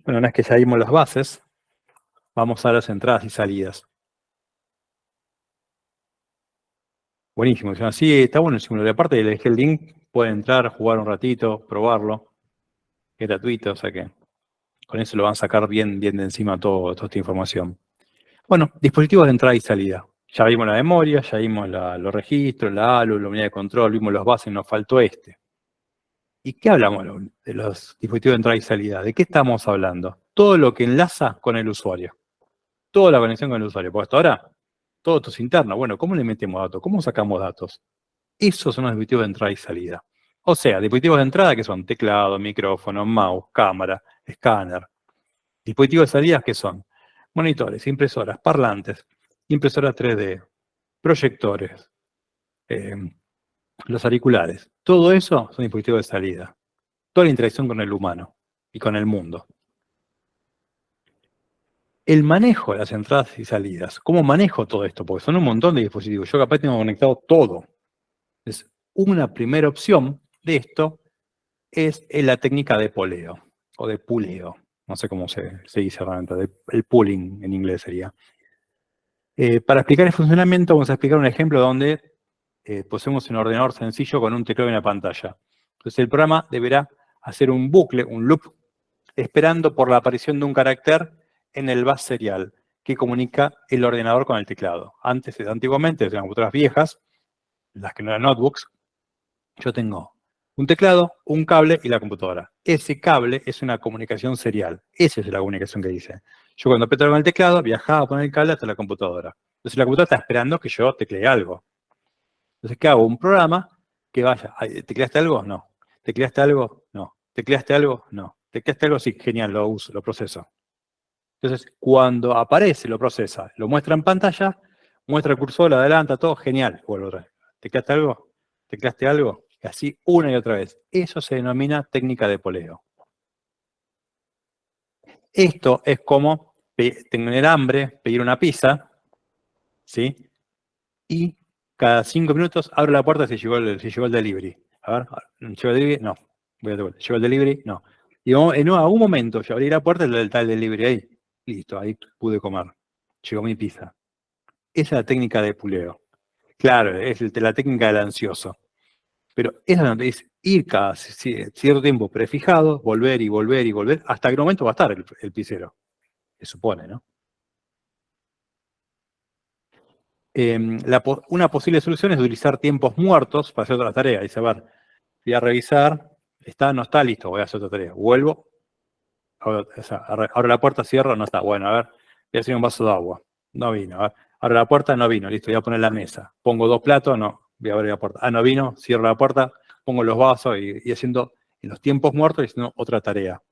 Bueno, una vez que ya vimos las bases, vamos a las entradas y salidas. Buenísimo. Sí, está bueno el simulador. Aparte, le dejé el link, pueden entrar, jugar un ratito, probarlo. Es gratuito, o sea que con eso lo van a sacar bien de encima toda esta información. Bueno, dispositivos de entrada y salida. Ya vimos la memoria, ya vimos los registros, la ALU, la unidad de control, vimos los bases, nos faltó este. ¿Y qué hablamos de los dispositivos de entrada y salida? ¿De qué estamos hablando? Todo lo que enlaza con el usuario. Toda la conexión con el usuario. Porque hasta ahora, todo esto es interno. Bueno, ¿cómo le metemos datos? ¿Cómo sacamos datos? Esos son los dispositivos de entrada y salida. O sea, dispositivos de entrada que son teclado, micrófono, mouse, cámara, escáner. Dispositivos de salida que son monitores, impresoras, parlantes, impresoras 3D, proyectores, los auriculares. Todo eso son dispositivos de salida. Toda la interacción con el humano y con el mundo. El manejo de las entradas y salidas. ¿Cómo manejo todo esto? Porque son un montón de dispositivos. Yo capaz tengo conectado todo. Entonces, una primera opción de esto es la técnica de poleo o de puleo. No sé cómo se dice realmente. El pooling en inglés sería. Para explicar el funcionamiento, vamos a explicar un ejemplo donde poseemos un ordenador sencillo con un teclado y una pantalla. Entonces, el programa deberá hacer un bucle, un loop, esperando por la aparición de un carácter en el bus serial que comunica el ordenador con el teclado. Antiguamente, en las computadoras viejas, las que no eran notebooks, yo tengo un teclado, un cable y la computadora. Ese cable es una comunicación serial. Esa es la comunicación que dice. Yo cuando apretaba con el teclado, viajaba con el cable hasta la computadora. Entonces la computadora está esperando que yo teclee algo. Entonces, ¿qué hago? Un programa que vaya. ¿Tecleaste algo? No. ¿Tecleaste algo? No. ¿Tecleaste algo? No. ¿Tecleaste algo? Sí, genial, lo uso, lo proceso. Entonces, cuando aparece, lo procesa, lo muestra en pantalla, muestra el cursor, lo adelanta, todo, genial. Vuelvo otra vez. ¿Tecleaste algo? ¿Tecleaste algo? Y así una y otra vez. Eso se denomina técnica de poleo. Esto es como tener hambre, pedir una pizza, ¿sí? Y cada 5 minutos abro la puerta si llegó el delivery. A ver, ¿llegó el delivery? No. Voy a devolver. ¿Llegó el delivery? No. Y en algún momento yo abrí la puerta y está el delivery ahí. Listo, ahí pude comer. Llegó mi pizza. Esa es la técnica de puleo. Claro, es la técnica del ansioso. Pero esa es ir cada cierto tiempo prefijado, volver y volver y volver, hasta que en un momento va a estar el pizzero. Se supone, ¿no? Una posible solución es utilizar tiempos muertos para hacer otra tarea. Dice, a ver, voy a revisar, no está listo, voy a hacer otra tarea. Vuelvo, abro la puerta, cierro, no está. Bueno, a ver, voy a hacer un vaso de agua. No vino. A ver, abro la puerta, no vino. Listo, voy a poner la mesa. Pongo 2 platos, no. Voy a abrir la puerta. No vino, cierro la puerta, pongo los vasos y haciendo en los tiempos muertos y haciendo otra tarea.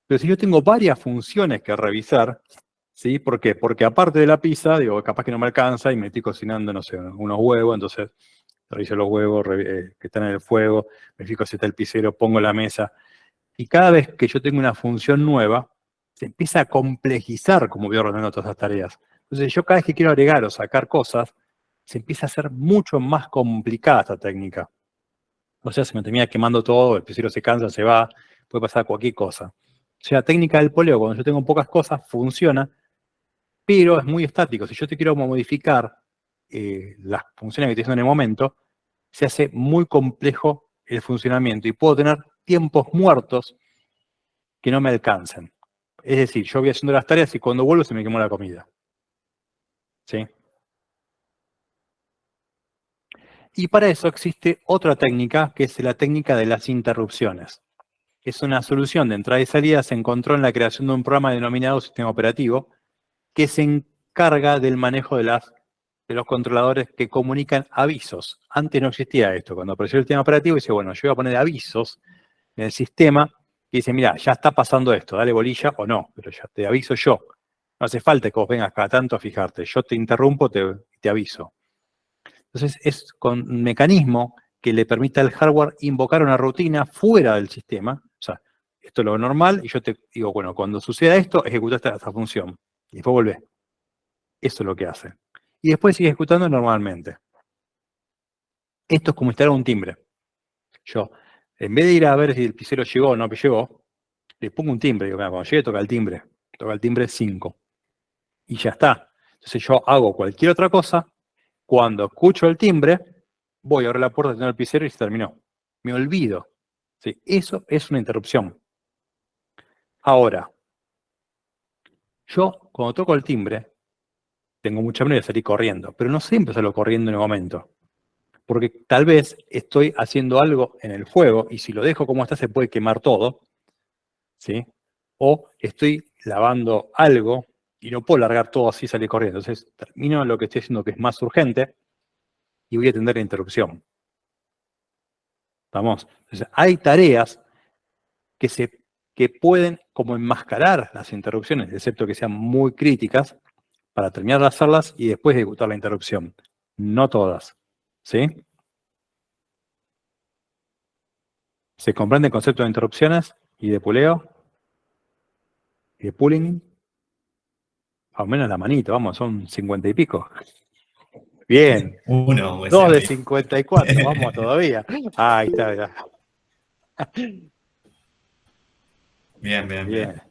Pero si yo tengo varias funciones que revisar, ¿sí? ¿Por qué? Porque aparte de la pizza, digo, capaz que no me alcanza y me estoy cocinando, no sé, unos huevos, entonces reviso los huevos que están en el fuego, me fijo si está el pizzero, pongo la mesa. Y cada vez que yo tengo una función nueva, se empieza a complejizar cómo voy ordenando todas esas tareas. Entonces yo cada vez que quiero agregar o sacar cosas, se empieza a hacer mucho más complicada esta técnica. O sea, se me termina quemando todo, el pizzero se cansa, se va, puede pasar cualquier cosa. O sea, la técnica del poleo, cuando yo tengo pocas cosas, funciona, pero es muy estático. Si yo te quiero modificar las funciones que estoy haciendo en el momento, se hace muy complejo el funcionamiento y puedo tener tiempos muertos que no me alcancen. Es decir, yo voy haciendo las tareas y cuando vuelvo se me quemó la comida. ¿Sí? Y para eso existe otra técnica, que es la técnica de las interrupciones. Es una solución de entrada y salida, se encontró en la creación de un programa denominado sistema operativo, que se encarga del manejo de los controladores que comunican avisos. Antes no existía esto. Cuando apareció el sistema operativo, dice, bueno, yo voy a poner avisos en el sistema que dice, mira, ya está pasando esto, dale bolilla o no, pero ya te aviso yo. No hace falta que vos vengas cada tanto a fijarte. Yo te interrumpo, te aviso. Entonces, es con un mecanismo que le permita al hardware invocar una rutina fuera del sistema. O sea, esto es lo normal y yo te digo, bueno, cuando suceda esto, ejecuta esta función. Y después volvés. Eso es lo que hace. Y después sigue ejecutando normalmente. Esto es como instalar un timbre. Yo, en vez de ir a ver si el pisero llegó o no llegó, le pongo un timbre. Digo, mira, cuando llegue toca el timbre 5. Y ya está. Entonces yo hago cualquier otra cosa. Cuando escucho el timbre, voy a abrir la puerta, tengo el pisero y se terminó. Me olvido. ¿Sí? Eso es una interrupción. Ahora, yo cuando toco el timbre, tengo mucha manera de salir corriendo, pero no siempre salgo corriendo en el momento. Porque tal vez estoy haciendo algo en el fuego y si lo dejo como está se puede quemar todo. ¿Sí? O estoy lavando algo y no puedo largar todo así y salir corriendo. Entonces termino lo que estoy haciendo que es más urgente y voy a atender la interrupción. ¿Vamos? Entonces hay tareas que pueden como enmascarar las interrupciones, excepto que sean muy críticas, para terminar de hacerlas y después ejecutar la interrupción. No todas. ¿Sí? ¿Se comprende el concepto de interrupciones y de puleo? ¿Y de pooling? Al menos la manito, vamos, son 50 y pico. Bien. 1, pues, 2 de sí. 54, vamos todavía. Ahí está, ya. Bien, bien, bien. Bien.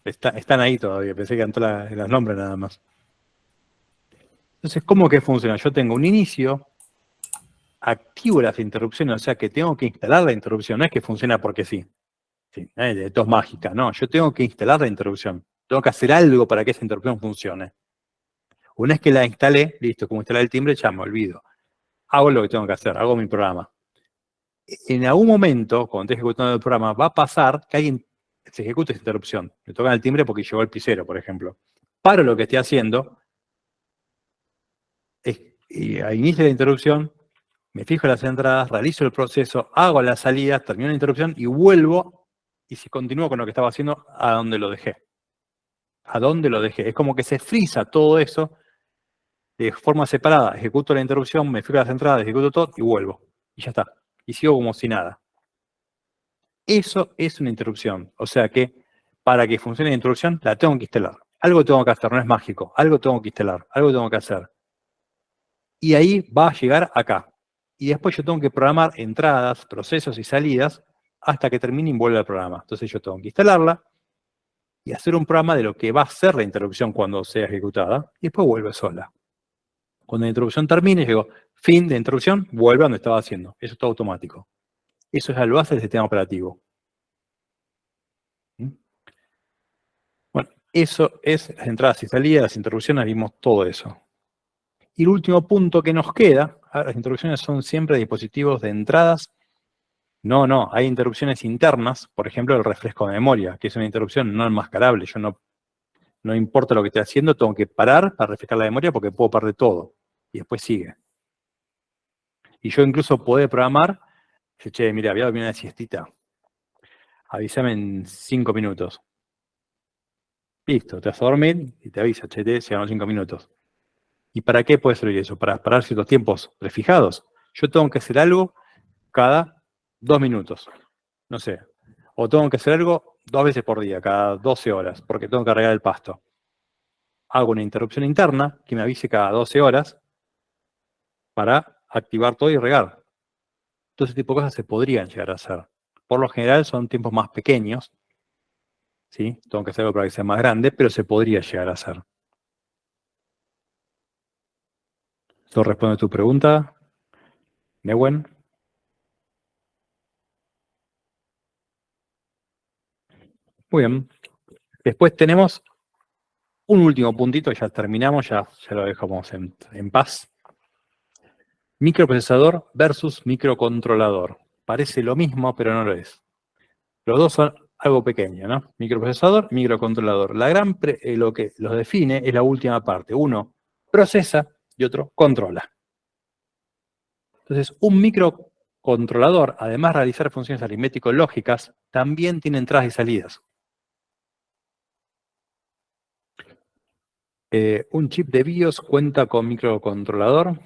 Están ahí todavía, pensé que eran los nombres nada más. Entonces, ¿cómo que funciona? Yo tengo un inicio, activo las interrupciones, o sea que tengo que instalar la interrupción, no es que funciona porque sí. Sí, esto es mágica, no, yo tengo que instalar la interrupción. Tengo que hacer algo para que esa interrupción funcione. Una vez que la instalé, listo, como instalé el timbre, ya me olvido. Hago lo que tengo que hacer, hago mi programa. En algún momento, cuando esté ejecutando el programa, va a pasar que alguien se ejecute esa interrupción. Le tocan el timbre porque llegó el pisero, por ejemplo. Paro lo que estoy haciendo, y al inicio de la interrupción, me fijo en las entradas, realizo el proceso, hago las salidas, termino la interrupción y vuelvo y si continúo con lo que estaba haciendo, a donde lo dejé. A donde lo dejé. Es como que se frisa todo eso de forma separada. Ejecuto la interrupción, me fijo en las entradas, ejecuto todo y vuelvo. Y ya está. Y sigo como si nada. Eso es una interrupción. O sea que para que funcione la interrupción, la tengo que instalar. Algo tengo que hacer, no es mágico. Algo tengo que instalar, algo tengo que hacer. Y ahí va a llegar acá. Y después yo tengo que programar entradas, procesos y salidas hasta que termine y vuelva al programa. Entonces yo tengo que instalarla y hacer un programa de lo que va a ser la interrupción cuando sea ejecutada y después vuelve sola. Cuando la interrupción termine, llego, fin de interrupción, vuelve a donde estaba haciendo. Eso es todo automático. Eso ya lo hace el sistema operativo. ¿Mm? Bueno, eso es las entradas y salidas, las interrupciones, vimos todo eso. Y el último punto que nos queda, las interrupciones son siempre dispositivos de entradas. No, hay interrupciones internas, por ejemplo, el refresco de memoria, que es una interrupción no enmascarable. Yo no importa lo que esté haciendo, tengo que parar para refrescar la memoria porque puedo perder todo. Y después sigue. Y yo incluso puedo programar, che, mira, voy a dormir una siestita. Avísame en 5 minutos. Listo, te vas a dormir y te avisa, che, te llegaron 5 minutos. ¿Y para qué puede servir eso? Para parar ciertos tiempos prefijados. Yo tengo que hacer algo cada 2 minutos. No sé. O tengo que hacer algo 2 veces por día, cada 12 horas, porque tengo que regar el pasto. Hago una interrupción interna que me avise cada 12 horas para activar todo y regar. Todo ese tipo de cosas se podrían llegar a hacer. Por lo general son tiempos más pequeños. ¿Sí? Tengo que hacer algo para que sea más grande, pero se podría llegar a hacer. ¿Esto responde a tu pregunta, Newen? Muy bien. Después tenemos un último puntito, ya terminamos, ya lo dejamos en paz. Microprocesador versus microcontrolador. Parece lo mismo, pero no lo es. Los dos son algo pequeño, ¿no? Microprocesador y microcontrolador. Lo que los define es la última parte. Uno procesa y otro controla. Entonces, un microcontrolador, además de realizar funciones aritmético-lógicas, también tiene entradas y salidas. ¿Un chip de BIOS cuenta con microcontrolador?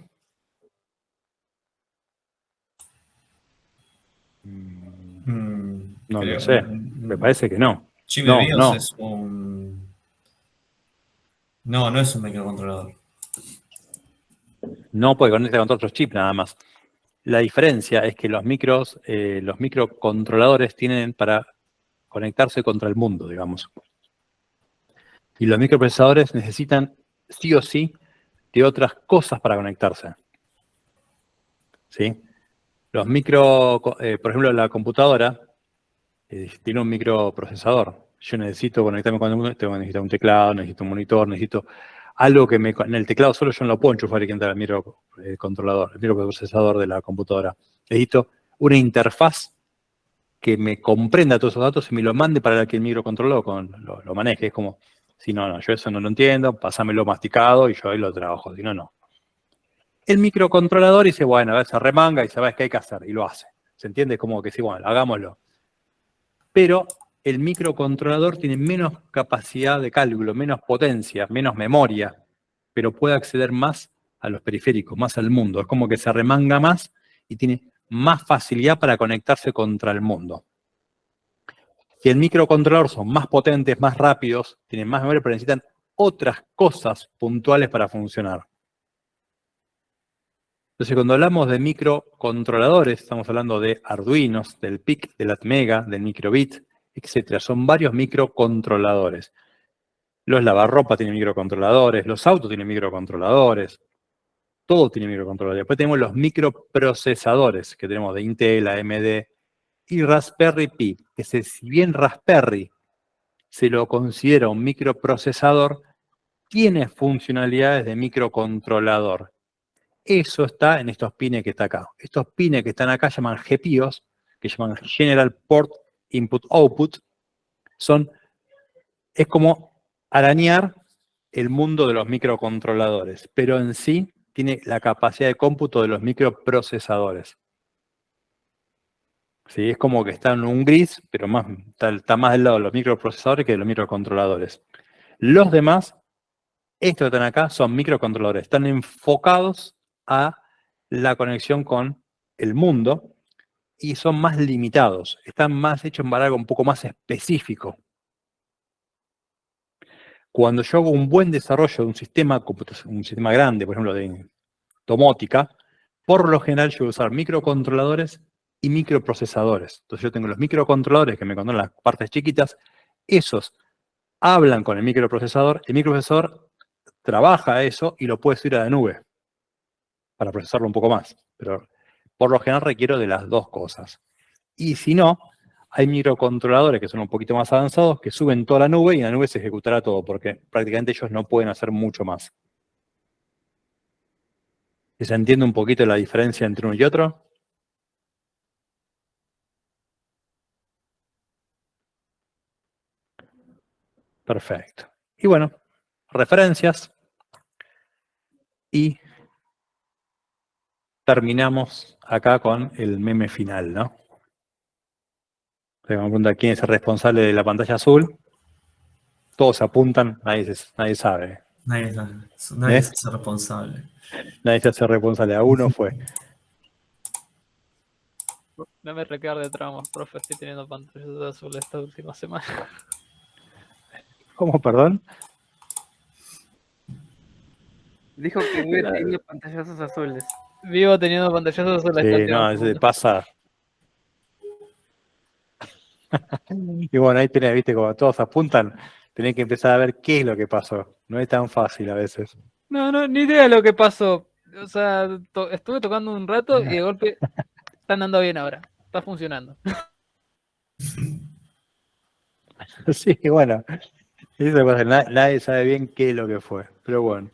No Creo. lo sé. Me parece que no. Chip No, de BIOS no. es un... No es un microcontrolador. No puede conectar con otros chips nada más. La diferencia es que los microcontroladores tienen para conectarse contra el mundo, digamos. Y los microprocesadores necesitan sí o sí de otras cosas para conectarse. ¿Sí? Por ejemplo, la computadora tiene un microprocesador. Yo necesito conectarme con el mundo, necesito un teclado, necesito un monitor, necesito algo que en el teclado solo yo no lo puedo enchufar y que entre al microcontrolador, el microprocesador de la computadora. Necesito una interfaz que me comprenda todos esos datos y me lo mande para que el microcontrolador lo maneje. Es como, si no, yo eso no lo entiendo, pásamelo masticado y yo ahí lo trabajo, si no, no. El microcontrolador dice, bueno, a ver, se remanga y sabe qué hay que hacer, y lo hace. ¿Se entiende? Como que sí, bueno, hagámoslo. Pero el microcontrolador tiene menos capacidad de cálculo, menos potencia, menos memoria, pero puede acceder más a los periféricos, más al mundo. Es como que se remanga más y tiene más facilidad para conectarse contra el mundo. Si el microcontrolador son más potentes, más rápidos, tienen más memoria, pero necesitan otras cosas puntuales para funcionar. Entonces, cuando hablamos de microcontroladores, estamos hablando de Arduinos, del PIC, del Atmega, del Microbit, etc. Son varios microcontroladores. Los lavarropas tienen microcontroladores, los autos tienen microcontroladores, todo tiene microcontroladores. Después tenemos los microprocesadores, que tenemos de Intel, AMD y Raspberry Pi, que si bien Raspberry se lo considera un microprocesador, tiene funcionalidades de microcontrolador. Eso está en estos pines que está acá. Estos pines que están acá llaman GPIOs, que llaman General Port Input Output. Es como arañar el mundo de los microcontroladores, pero en sí tiene la capacidad de cómputo de los microprocesadores. ¿Sí? Es como que está en un gris, pero está más del lado de los microprocesadores que de los microcontroladores. Los demás, estos que están acá, son microcontroladores. Están enfocados a la conexión con el mundo y son más limitados. Están más hechos para algo un poco más específico. Cuando yo hago un buen desarrollo de un sistema grande, por ejemplo, de domótica, por lo general yo voy a usar microcontroladores y microprocesadores. Entonces yo tengo los microcontroladores que me controlan las partes chiquitas, esos hablan con el microprocesador trabaja eso y lo puede subir a la nube para procesarlo un poco más. Pero por lo general requiero de las dos cosas. Y si no, hay microcontroladores que son un poquito más avanzados que suben toda la nube y en la nube se ejecutará todo porque prácticamente ellos no pueden hacer mucho más. ¿Se entiende un poquito la diferencia entre uno y otro? Perfecto. Y bueno, referencias. Y terminamos acá con el meme final, ¿no? Se me pregunta quién es el responsable de la pantalla azul. Todos apuntan, nadie sabe. Nadie se hace responsable. Nadie se hace responsable. A uno fue. No me recargue de traumas, profe. Estoy teniendo pantallas azules esta última semana. ¿Cómo, perdón? Dijo que voy teniendo pantallazos azules. Vivo teniendo pantallazos azules. Sí, no, se pasa. Y bueno, ahí tenés, viste, como todos apuntan, tenés que empezar a ver qué es lo que pasó. No es tan fácil a veces. No, ni idea de lo que pasó. O sea, estuve tocando un rato y de golpe está andando bien ahora. Está funcionando. Sí, bueno. Eso pasa, nadie sabe bien qué es lo que fue. Pero bueno.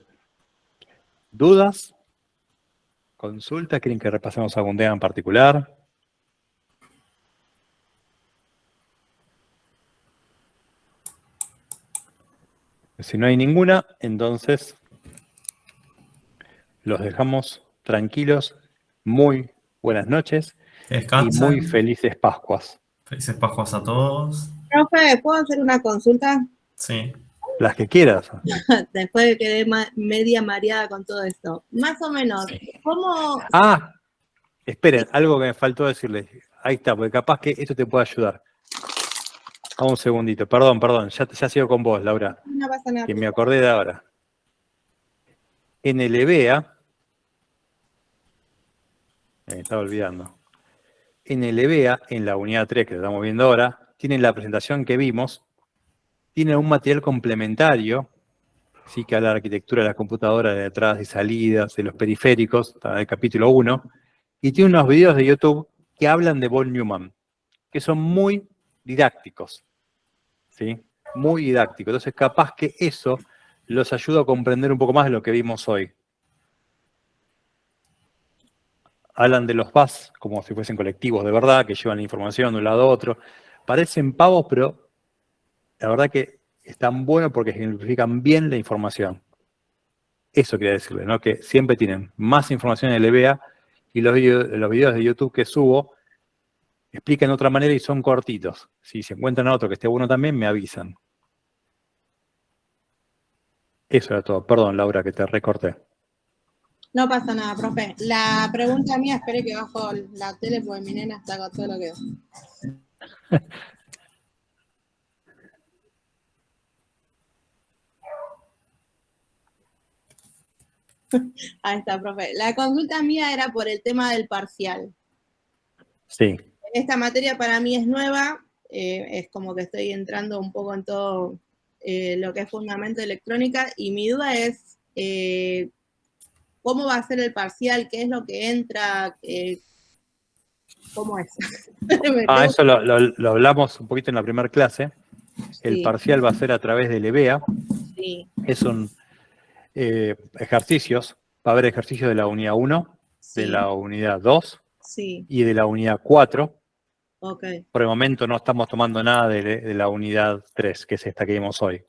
¿Dudas? ¿Consultas? ¿Quieren que repasemos algún tema en particular? Si no hay ninguna, entonces los dejamos tranquilos. Muy buenas noches Descansen. y muy felices Pascuas. Felices Pascuas a todos. Profe, ¿puedo hacer una consulta? Sí. Las que quieras. Después de que quedé media mareada con todo esto. Más o menos, ¿cómo? Ah, esperen, algo que me faltó decirles. Ahí está, porque capaz que esto te puede ayudar. Un segundito, perdón, ya sigo con vos, Laura, No pasa nada. que me acordé de ahora. En el EBEA Me estaba olvidando. En el EBEA, en la unidad 3 que estamos viendo ahora, tienen la presentación que vimos, tienen un material complementario, sí, que habla de la arquitectura de la computadora, de entradas y salidas, de los periféricos, está en el capítulo 1, y tiene unos videos de YouTube que hablan de Von Neumann, que son muy didácticos, ¿sí? Muy didácticos. Entonces, capaz que eso los ayuda a comprender un poco más de lo que vimos hoy. Hablan de los bus como si fuesen colectivos de verdad, que llevan la información de un lado a otro. Parecen pavos, pero la verdad que están buenos porque ejemplifican bien la información. Eso quería decirle, ¿no? Que siempre tienen más información en el EBEA y los videos de YouTube que subo explican de otra manera y son cortitos. Si se encuentran otro que esté bueno también, me avisan. Eso era todo. Perdón, Laura, que te recorté. No pasa nada, profe. La pregunta mía, espere que bajo la tele porque mi nena está con todo lo que... Ahí está, profe. La consulta mía era por el tema del parcial. Sí. Esta materia para mí es nueva, es como que estoy entrando un poco en todo lo que es fundamento de electrónica y mi duda es cómo va a ser el parcial, qué es lo que entra, cómo es. Eso lo hablamos un poquito en la primera clase. El Sí. parcial va a ser a través del EBEA. Sí, Es un ejercicios. Va a haber ejercicios de la unidad 1, sí, de la unidad 2 sí, y de la unidad 4. ok, Por el momento no estamos tomando nada de la unidad 3, que es esta que vimos hoy.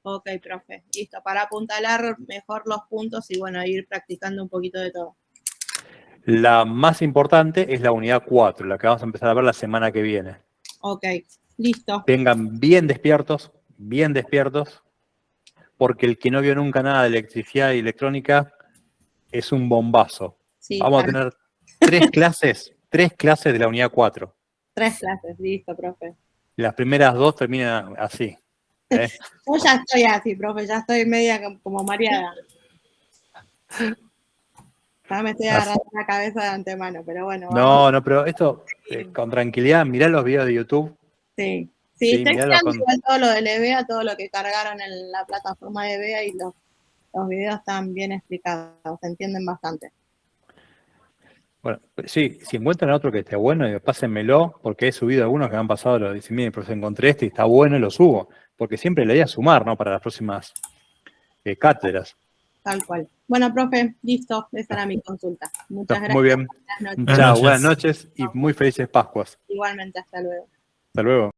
ok, profe. Listo, para apuntalar mejor los puntos y bueno, ir practicando un poquito de todo. La más importante es la unidad 4, la que vamos a empezar a ver la semana que viene. Ok, listo. Vengan bien despiertos, porque el que no vio nunca nada de electricidad y electrónica es un bombazo. Sí, Vamos a tener 3 clases de la unidad 4. 3 clases, listo, profe. Las primeras 2 terminan así. Yo ya estoy así, profe, ya estoy media como mareada. Ya me estoy agarrando la cabeza de antemano, pero bueno. Vamos. No, pero esto, con tranquilidad, mirá los videos de YouTube. Sí, Sí, estoy miralo mirando con- igual todo lo del EBEA, todo lo que cargaron en la plataforma de EBEA y los videos están bien explicados, se entienden bastante. Bueno, sí, si encuentran otro que esté bueno, pásenmelo, porque he subido algunos que me han pasado, lo dicen, miren, profesor, encontré este y está bueno y lo subo. Porque siempre le voy a sumar, ¿no? Para las próximas cátedras. Tal cual. Bueno, profe, listo, esa era mi consulta. Muchas gracias. Muy bien. Buenas noches. Buenas Chao, noches. buenas noches y muy felices Pascuas. Igualmente, hasta luego. Hasta luego.